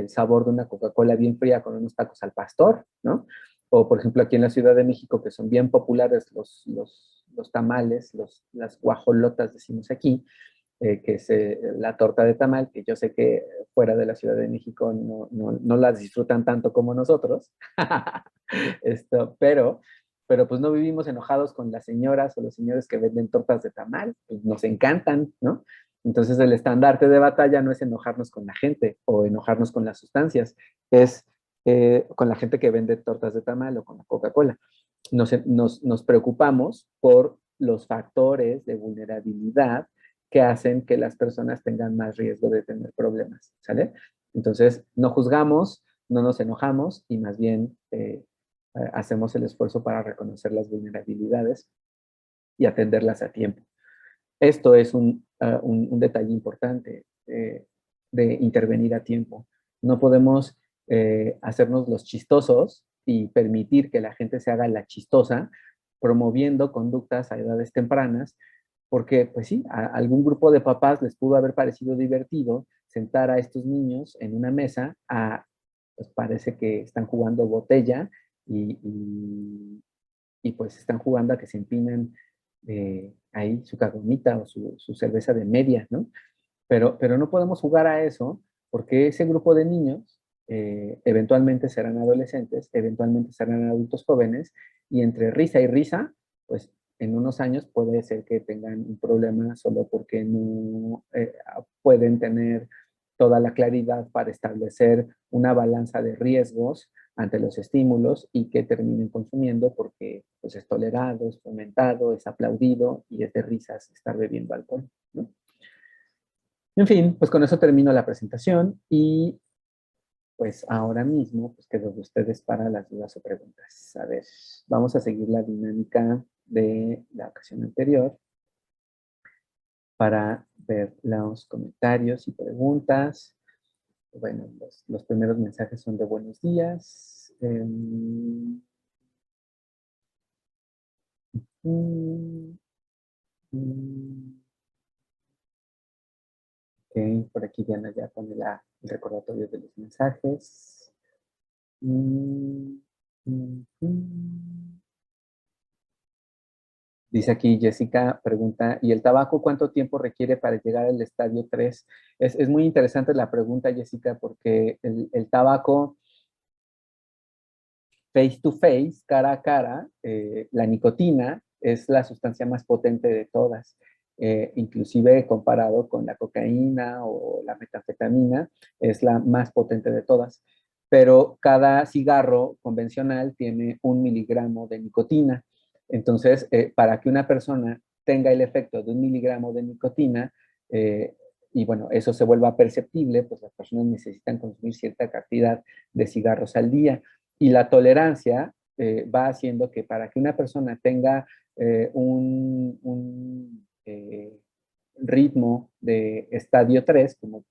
S2: sabor de una Coca-Cola bien fría con unos tacos al pastor, ¿no? O por ejemplo aquí en la Ciudad de México, que son bien populares los tamales, las guajolotas decimos aquí, que es la torta de tamal, que yo sé que fuera de la Ciudad de México no las disfrutan tanto como nosotros. Pero pues no vivimos enojados con las señoras o los señores que venden tortas de tamal, pues nos encantan, ¿no? Entonces el estandarte de batalla no es enojarnos con la gente o enojarnos con las sustancias, es con la gente que vende tortas de tamal o con la Coca-Cola. Nos preocupamos por los factores de vulnerabilidad que hacen que las personas tengan más riesgo de tener problemas, ¿sale? Entonces, no juzgamos, no nos enojamos y más bien hacemos el esfuerzo para reconocer las vulnerabilidades y atenderlas a tiempo. Esto es un detalle importante de intervenir a tiempo. No podemos hacernos los chistosos y permitir que la gente se haga la chistosa promoviendo conductas a edades tempranas, porque pues sí, a algún grupo de papás les pudo haber parecido divertido sentar a estos niños en una mesa pues parece que están jugando botella y, y, y pues están jugando a que se empinan ahí su caguamita o su cerveza de media, ¿no? Pero no podemos jugar a eso porque ese grupo de niños eventualmente serán adolescentes, eventualmente serán adultos jóvenes y entre risa y risa, pues en unos años puede ser que tengan un problema solo porque no pueden tener toda la claridad para establecer una balanza de riesgos ante los estímulos y que terminen consumiendo porque pues, es tolerado, es fomentado, es aplaudido y es de risas estar bebiendo alcohol, ¿no? En fin, pues con eso termino la presentación y pues ahora mismo pues quedo de ustedes para las dudas o preguntas. A ver, vamos a seguir la dinámica de la ocasión anterior para ver los comentarios y preguntas. Bueno, los primeros mensajes son de buenos días. Mm, mm, ok, por aquí Diana ya pone el recordatorio de los mensajes. Mm, mm. Dice aquí Jessica, pregunta, ¿y el tabaco cuánto tiempo requiere para llegar al estadio 3? Es muy interesante la pregunta, Jessica, porque el tabaco face to face, cara a cara, la nicotina es la sustancia más potente de todas. Inclusive comparado con la cocaína o la metanfetamina, es la más potente de todas. Pero cada cigarro convencional tiene 1 miligramo de nicotina. Entonces, para que una persona tenga el efecto de 1 miligramo de nicotina, y bueno, eso se vuelva perceptible, pues las personas necesitan consumir cierta cantidad de cigarros al día. Y la tolerancia va haciendo que para que una persona tenga un ritmo de estadio 3, como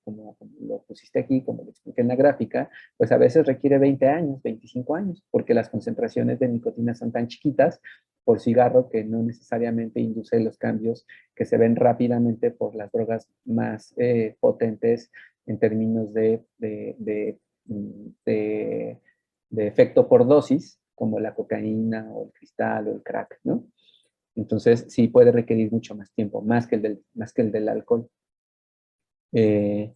S2: lo pusiste aquí, como lo expliqué en la gráfica, pues a veces requiere 20 años, 25 años, porque las concentraciones de nicotina son tan chiquitas por cigarro que no necesariamente induce los cambios que se ven rápidamente por las drogas más potentes en términos de efecto por dosis, como la cocaína o el cristal o el crack, ¿no? Entonces, sí puede requerir mucho más tiempo, más que el del alcohol. Eh,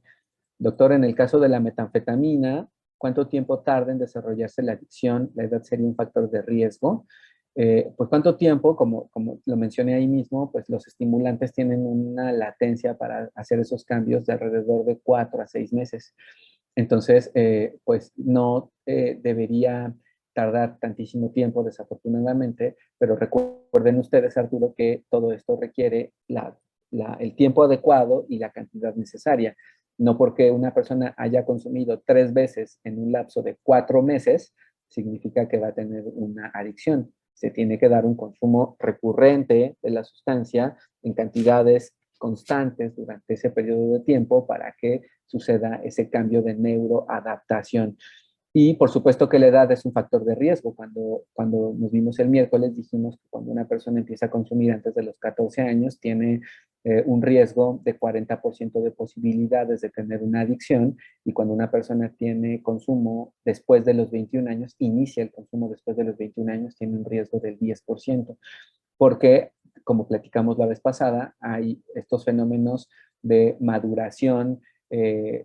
S2: Doctor, en el caso de la metanfetamina, ¿cuánto tiempo tarda en desarrollarse la adicción? ¿La edad sería un factor de riesgo? Pues cuánto tiempo, como lo mencioné ahí mismo, pues los estimulantes tienen una latencia para hacer esos cambios de alrededor de 4 a 6 meses. Entonces, pues no debería tardar tantísimo tiempo, desafortunadamente, pero recuerden ustedes, Arturo, que todo esto requiere el tiempo adecuado y la cantidad necesaria. No porque una persona haya consumido 3 veces en un lapso de 4 meses, significa que va a tener una adicción. Se tiene que dar un consumo recurrente de la sustancia en cantidades constantes durante ese periodo de tiempo para que suceda ese cambio de neuroadaptación. Y por supuesto que la edad es un factor de riesgo. Cuando nos vimos el miércoles dijimos que cuando una persona empieza a consumir antes de los 14 años tiene un riesgo de 40% de posibilidades de tener una adicción y cuando una persona tiene consumo después de los 21 años, inicia el consumo después de los 21 años, tiene un riesgo del 10%. Porque, como platicamos la vez pasada, hay estos fenómenos de maduración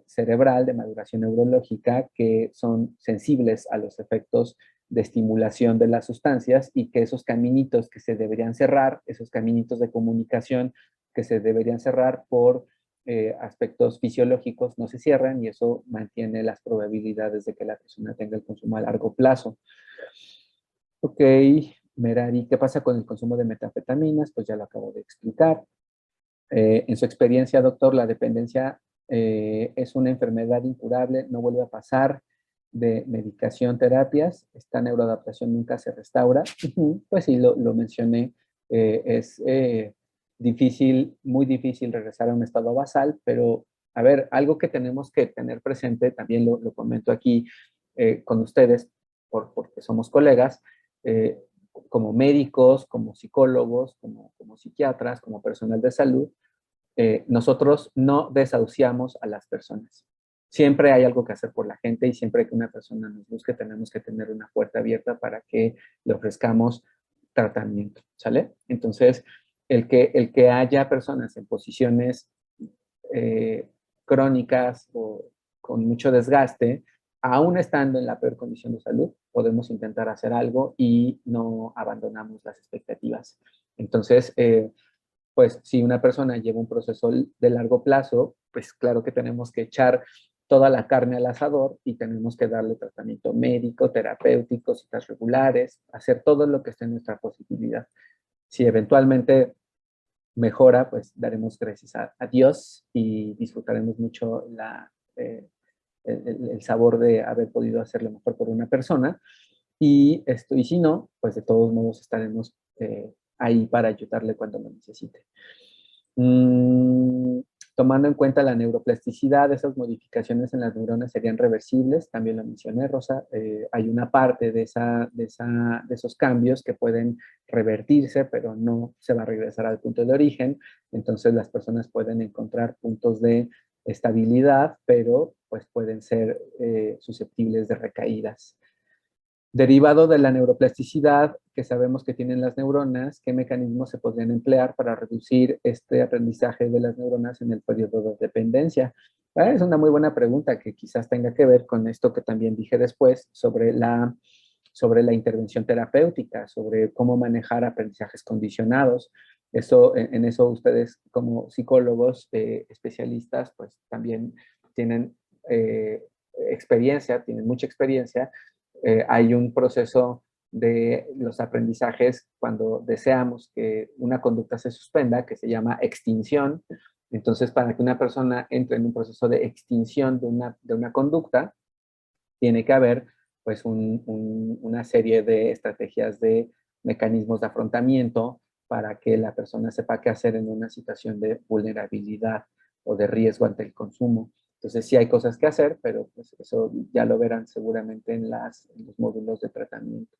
S2: cerebral, de maduración neurológica, que son sensibles a los efectos de estimulación de las sustancias y que esos caminitos que se deberían cerrar, esos caminitos de comunicación que se deberían cerrar por aspectos fisiológicos no se cierran y eso mantiene las probabilidades de que la persona tenga el consumo a largo plazo. Ok, Merari, ¿qué pasa con el consumo de metanfetaminas? Pues ya lo acabo de explicar. En su experiencia, doctor, la dependencia es una enfermedad incurable, no vuelve a pasar de medicación, terapias, esta neuroadaptación nunca se restaura. Pues sí, lo mencioné, es difícil, muy difícil regresar a un estado basal, pero a ver, algo que tenemos que tener presente, también lo comento aquí con ustedes, porque somos colegas, eh, como médicos, como psicólogos, como psiquiatras, como personal de salud, nosotros no desahuciamos a las personas. Siempre hay algo que hacer por la gente y siempre que una persona nos busque tenemos que tener una puerta abierta para que le ofrezcamos tratamiento, ¿sale? Entonces, el que haya personas en posiciones eh, crónicas o con mucho desgaste, aún estando en la peor condición de salud, podemos intentar hacer algo y no abandonamos las expectativas. Entonces, pues si una persona lleva un proceso de largo plazo, pues claro que tenemos que echar toda la carne al asador y tenemos que darle tratamiento médico, terapéutico, citas regulares, hacer todo lo que esté en nuestra posibilidad. Si eventualmente mejora, pues daremos gracias a Dios y disfrutaremos mucho el sabor de haber podido hacerlo mejor por una persona. Y si no, pues de todos modos estaremos ahí para ayudarle cuando lo necesite. Mm, Tomando en cuenta la neuroplasticidad, esas modificaciones en las neuronas serían reversibles, también lo mencioné, Rosa, hay una parte de esos cambios que pueden revertirse, pero no se va a regresar al punto de origen, entonces las personas pueden encontrar puntos de estabilidad, pero pues pueden ser susceptibles de recaídas. Derivado de la neuroplasticidad que sabemos que tienen las neuronas, ¿qué mecanismos se podrían emplear para reducir este aprendizaje de las neuronas en el periodo de dependencia? Es una muy buena pregunta que quizás tenga que ver con esto que también dije después sobre la intervención terapéutica, sobre cómo manejar aprendizajes condicionados. En eso ustedes como psicólogos especialistas, pues también tienen experiencia, tienen mucha experiencia. Hay un proceso de los aprendizajes cuando deseamos que una conducta se suspenda, que se llama extinción. Entonces, para que una persona entre en un proceso de extinción de una conducta, tiene que haber pues una serie de estrategias de mecanismos de afrontamiento para que la persona sepa qué hacer en una situación de vulnerabilidad o de riesgo ante el consumo. Entonces sí hay cosas que hacer, pero pues eso ya lo verán seguramente en los módulos de tratamiento.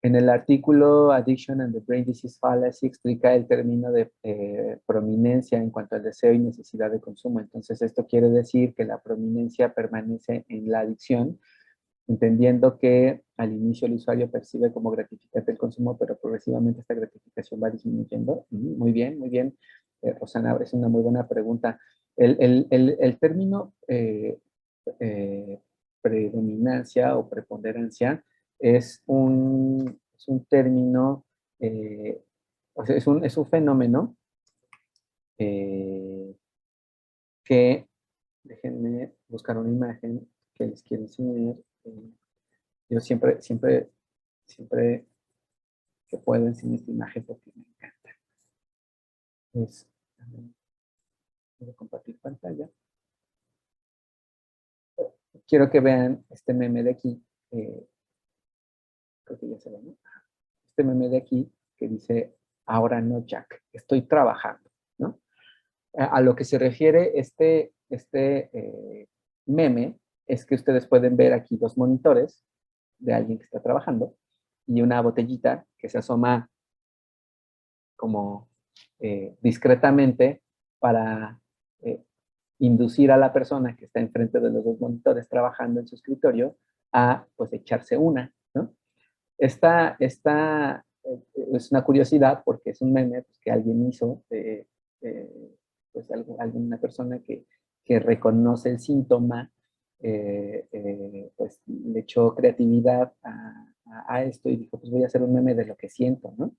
S2: En el artículo Addiction and the Brain Disease Fallacy explica el término de prominencia en cuanto al deseo y necesidad de consumo. Entonces esto quiere decir que la prominencia permanece en la adicción, entendiendo que al inicio el usuario percibe como gratificante el consumo, pero progresivamente esta gratificación va disminuyendo. Muy bien, muy bien. Rosana, es una muy buena pregunta. El término predominancia o preponderancia es un término, o sea, es un fenómeno eh, que, déjenme buscar una imagen que les quiero enseñar. Yo siempre que puedo enseñar esta imagen porque me encanta. Voy a compartir pantalla. Quiero que vean este meme de aquí. Creo que ya se ve, ¿no? Este meme de aquí que dice, ahora no, Jack, estoy trabajando, ¿no? A lo que se refiere meme es que ustedes pueden ver aquí dos monitores de alguien que está trabajando y una botellita que se asoma como discretamente para inducir a la persona que está enfrente de los dos monitores trabajando en su escritorio a pues echarse una, ¿no? Esta es una curiosidad porque es un meme pues, que alguien hizo pues alguna persona que reconoce el síntoma, pues le echó creatividad a esto y dijo, pues voy a hacer un meme de lo que siento, ¿no?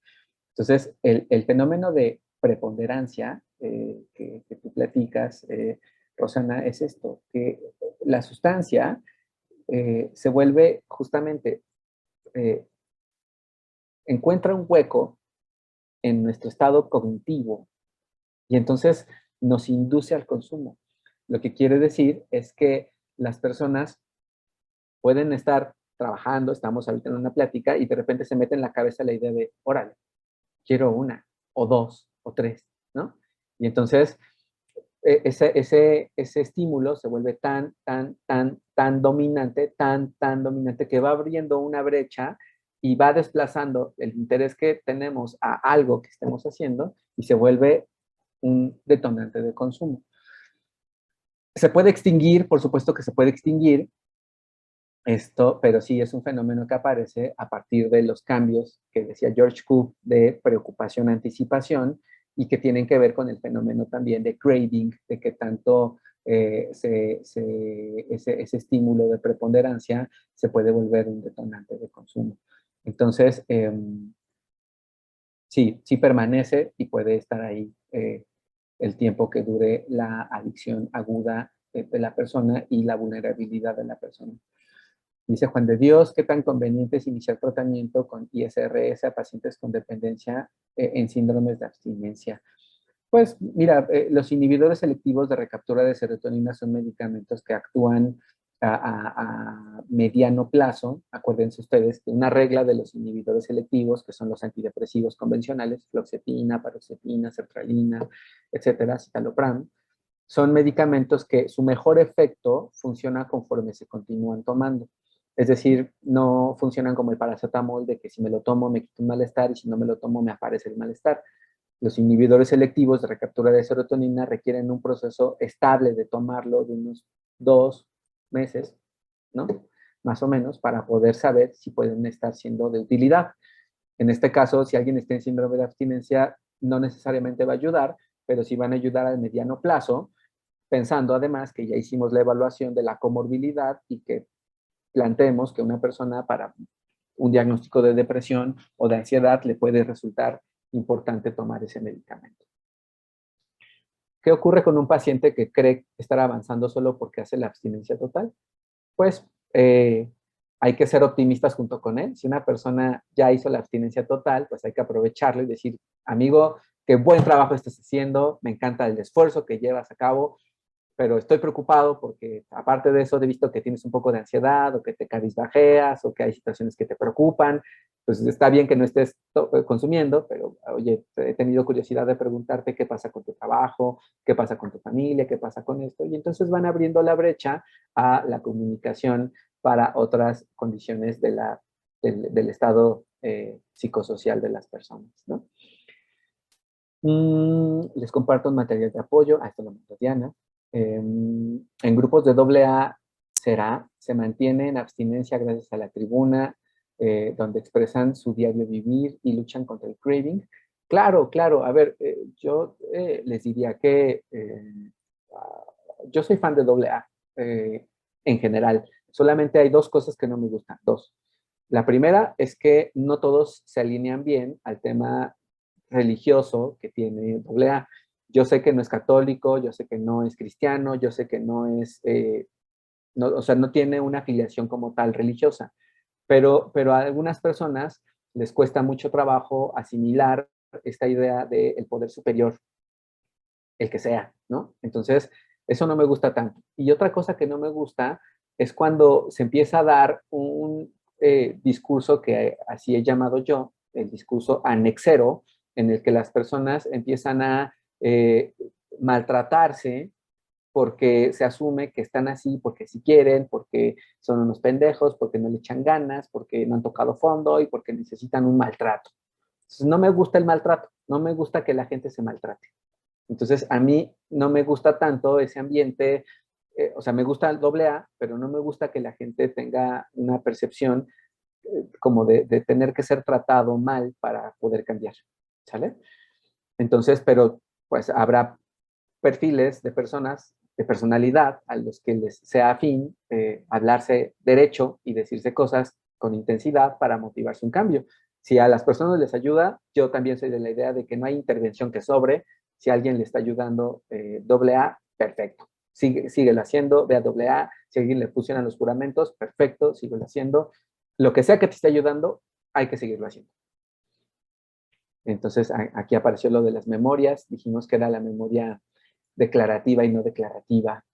S2: Entonces, el fenómeno de preponderancia que tú platicas, Rosana, es esto, que la sustancia se vuelve justamente, eh, encuentra un hueco en nuestro estado cognitivo y entonces nos induce al consumo. Lo que quiere decir es que las personas pueden estar trabajando, estamos ahorita en una plática y de repente se mete en la cabeza la idea de, órale, quiero una, o dos, o tres, ¿no? Y entonces ese estímulo se vuelve tan dominante, tan dominante que va abriendo una brecha y va desplazando el interés que tenemos a algo que estemos haciendo y se vuelve un detonante de consumo. Se puede extinguir, por supuesto que se puede extinguir esto, pero sí es un fenómeno que aparece a partir de los cambios que decía George Cook de preocupación-anticipación y que tienen que ver con el fenómeno también de craving, de que tanto ese estímulo de preponderancia se puede volver un detonante de consumo. Entonces, sí permanece y puede estar ahí el tiempo que dure la adicción aguda de la persona y la vulnerabilidad de la persona. Dice Juan de Dios, ¿qué tan conveniente es iniciar tratamiento con ISRS a pacientes con dependencia en síndromes de abstinencia? Pues mira, los inhibidores selectivos de recaptura de serotonina son medicamentos que actúan a mediano plazo. Acuérdense ustedes que una regla de los inhibidores selectivos, que son los antidepresivos convencionales, fluoxetina, paroxetina, sertralina, etcétera, citalopram, son medicamentos que su mejor efecto funciona conforme se continúan tomando. Es decir, no funcionan como el paracetamol de que si me lo tomo me quito un malestar y si no me lo tomo me aparece el malestar. Los inhibidores selectivos de recaptura de serotonina requieren un proceso estable de tomarlo de unos 2 meses, ¿no? Más o menos, para poder saber si pueden estar siendo de utilidad. En este caso, si alguien está en síndrome de abstinencia, no necesariamente va a ayudar, pero sí van a ayudar al mediano plazo, pensando además que ya hicimos la evaluación de la comorbilidad y que planteemos que una persona para un diagnóstico de depresión o de ansiedad le puede resultar importante tomar ese medicamento. ¿Qué ocurre con un paciente que cree estar avanzando solo porque hace la abstinencia total? Pues hay que ser optimistas junto con él. Si una persona ya hizo la abstinencia total, pues hay que aprovecharlo y decir, amigo, qué buen trabajo estás haciendo, me encanta el esfuerzo que llevas a cabo, pero estoy preocupado porque aparte de eso he visto que tienes un poco de ansiedad o que te cabizbajeas o que hay situaciones que te preocupan. Pues está bien que no estés consumiendo, pero oye, he tenido curiosidad de preguntarte qué pasa con tu trabajo, qué pasa con tu familia, qué pasa con esto. Y entonces van abriendo la brecha a la comunicación para otras condiciones del estado psicosocial de las personas, ¿no? Les comparto un material de apoyo. Esto lo mandó Diana. En grupos de AA se mantiene en abstinencia gracias a la tribuna, donde expresan su diario vivir y luchan contra el craving. Claro, claro. A ver, yo les diría que yo soy fan de AA en general. Solamente hay dos cosas que no me gustan. Dos. La primera es que no todos se alinean bien al tema religioso que tiene AA. Yo sé que no es católico, yo sé que no es cristiano, yo sé que no es, no, o sea, no tiene una afiliación como tal religiosa, pero a algunas personas les cuesta mucho trabajo asimilar esta idea del poder superior, el que sea, ¿no? Entonces, eso no me gusta tanto. Y otra cosa que no me gusta es cuando se empieza a dar un discurso que así he llamado yo, el discurso anexero, en el que las personas empiezan a maltratarse porque se asume que están así, porque si quieren, porque son unos pendejos, porque no le echan ganas, porque no han tocado fondo y porque necesitan un maltrato. Entonces, no me gusta el maltrato, no me gusta que la gente se maltrate. Entonces, a mí no me gusta tanto ese ambiente, o sea, me gusta el AA, pero no me gusta que la gente tenga una percepción como de tener que ser tratado mal para poder cambiar, ¿sale? Entonces, pero pues habrá perfiles de personas, de personalidad, a los que les sea afín hablarse derecho y decirse cosas con intensidad para motivarse un cambio. Si a las personas les ayuda, yo también soy de la idea de que no hay intervención que sobre. Si alguien le está ayudando doble A, perfecto. Síguelo haciendo, ve a doble A. Si alguien le funciona los juramentos, perfecto, síguelo haciendo. Lo que sea que te esté ayudando, hay que seguirlo haciendo. Entonces, aquí apareció lo de las memorias. Dijimos que era la memoria declarativa y no declarativa.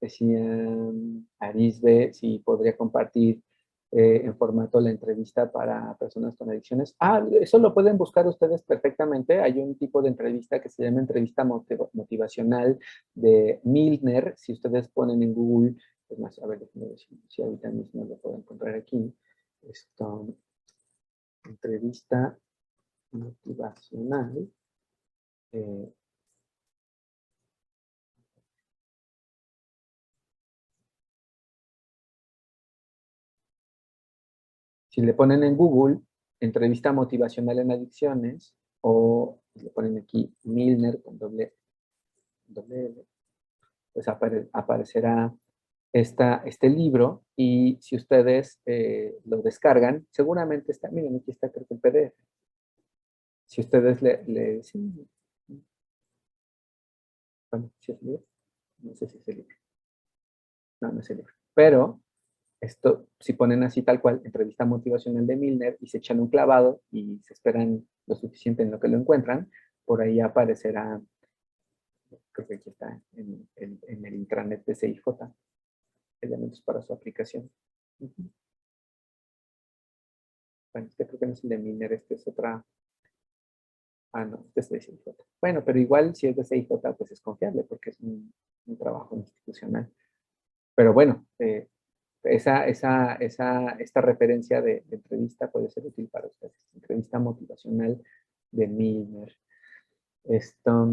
S2: Decía Arisbe si podría compartir en formato la entrevista para personas con adicciones. Eso lo pueden buscar ustedes perfectamente. Hay un tipo de entrevista que se llama entrevista motivacional de Milner. Si ustedes ponen en Google, es más, a ver, déjenme ver si ahorita mismo lo puedo encontrar aquí. Esto, entrevista motivacional. Eh, Si le ponen en Google, entrevista motivacional en adicciones, o le ponen aquí Milner con doble L, pues aparecerá este libro, y si ustedes lo descargan, seguramente está, miren, aquí está creo que el PDF. Si ustedes sí, bueno, ¿sí es el libro? No sé si es el libro. No, no es el libro. Pero esto, si ponen así tal cual, entrevista motivacional de Milner, y se echan un clavado y se esperan lo suficiente en lo que lo encuentran, por ahí aparecerá, creo que aquí está en el intranet de CIJ, elementos para su aplicación. Bueno, este creo que no es el de Milner, este es otra. No, este es de CIJ. Bueno, pero igual si es de CIJ, pues es confiable porque es un trabajo institucional. Pero bueno, esta referencia de entrevista puede ser útil para ustedes. Entrevista motivacional de Milner. Esto,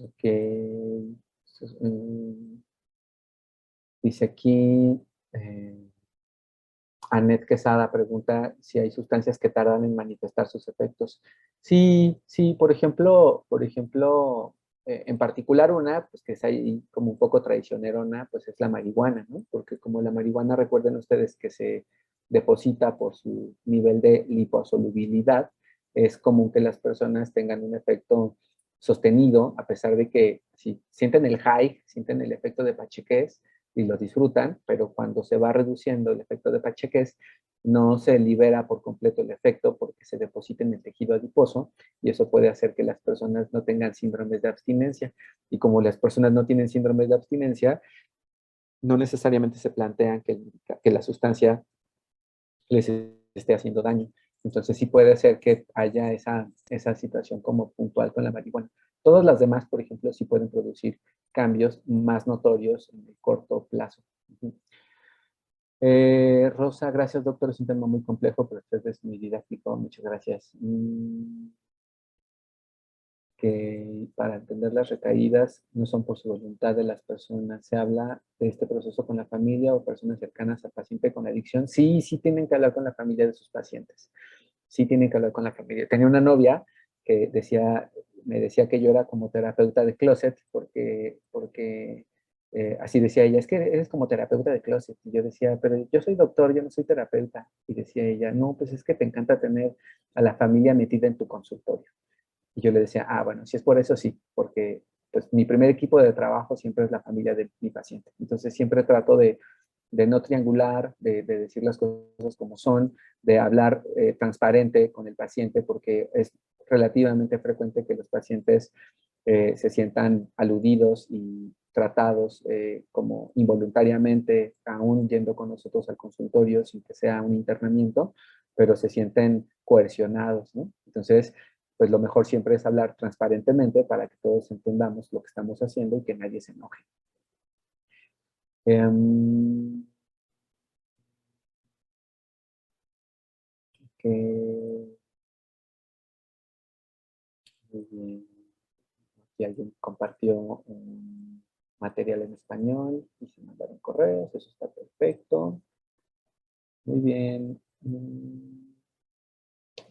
S2: ok. Dice aquí, Anet Quesada pregunta si hay sustancias que tardan en manifestar sus efectos. Sí, sí, por ejemplo, en particular una, pues que es ahí como un poco traicionerona, pues es la marihuana, ¿no? Porque como la marihuana, recuerden ustedes que se deposita por su nivel de liposolubilidad, es común que las personas tengan un efecto sostenido, a pesar de que si sienten el high, sienten el efecto de pachequés, y lo disfrutan, pero cuando se va reduciendo el efecto de Pacheques, no se libera por completo el efecto porque se deposita en el tejido adiposo, y eso puede hacer que las personas no tengan síndromes de abstinencia. Y como las personas no tienen síndromes de abstinencia, no necesariamente se plantean que la sustancia les esté haciendo daño. Entonces sí puede ser que haya esa situación como puntual con la marihuana. Todas las demás, por ejemplo, sí pueden producir cambios más notorios en el corto plazo. Rosa, gracias, doctor. Es un tema muy complejo, pero usted es muy didáctico. Muchas gracias. Que para entender las recaídas no son por su voluntad de las personas. ¿Se habla de este proceso con la familia o personas cercanas al paciente con adicción? Sí, sí tienen que hablar con la familia de sus pacientes. Sí tienen que hablar con la familia. Tenía una novia que me decía que yo era como terapeuta de closet porque así decía ella, es que eres como terapeuta de closet. Y yo decía, pero yo soy doctor, yo no soy terapeuta. Y decía ella, no, pues es que te encanta tener a la familia metida en tu consultorio. Y yo le decía, bueno, si es por eso, sí, porque pues mi primer equipo de trabajo siempre es la familia de mi paciente. Entonces siempre trato de no triangular, de decir las cosas como son, de hablar transparente con el paciente, porque es relativamente frecuente que los pacientes se sientan aludidos y tratados como involuntariamente, aún yendo con nosotros al consultorio sin que sea un internamiento, pero se sienten coercionados, ¿no? Entonces, pues lo mejor siempre es hablar transparentemente para que todos entendamos lo que estamos haciendo y que nadie se enoje. Que, muy bien. Aquí alguien compartió un material en español y se mandaron correos, eso está perfecto. Muy bien.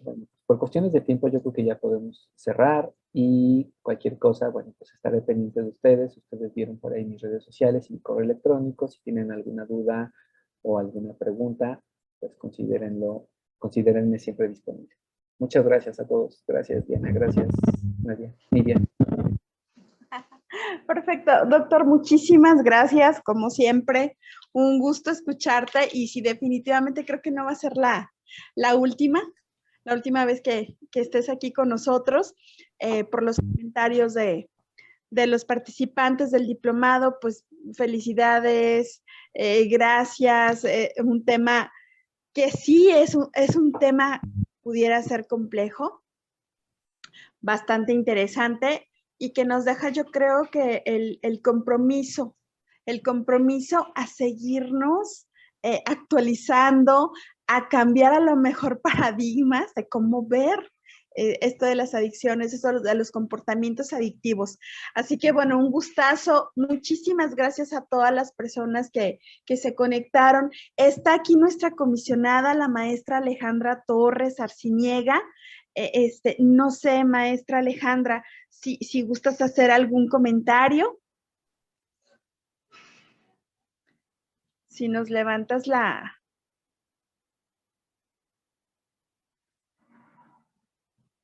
S2: bueno, por cuestiones de tiempo yo creo que ya podemos cerrar y cualquier cosa, bueno, pues estaré pendiente de ustedes. Ustedes vieron por ahí mis redes sociales y mi correo electrónico. Si tienen alguna duda o alguna pregunta, pues considérenme siempre disponible. Muchas gracias a todos. Gracias, Diana. Gracias, Nadia. Nidia.
S1: Perfecto. Doctor, muchísimas gracias, como siempre. Un gusto escucharte y sí, definitivamente creo que no va a ser la última vez que estés aquí con nosotros. Por los comentarios de los participantes del diplomado, pues felicidades, gracias. Un tema que sí es un tema, pudiera ser complejo, bastante interesante y que nos deja, yo creo que el compromiso a seguirnos actualizando, a cambiar a lo mejor paradigmas de cómo ver esto de las adicciones, esto de los comportamientos adictivos. Así que bueno, un gustazo. Muchísimas gracias a todas las personas que se conectaron. Está aquí nuestra comisionada, la maestra Alejandra Torres Arciniega. No sé, maestra Alejandra, si gustas hacer algún comentario. Si nos levantas la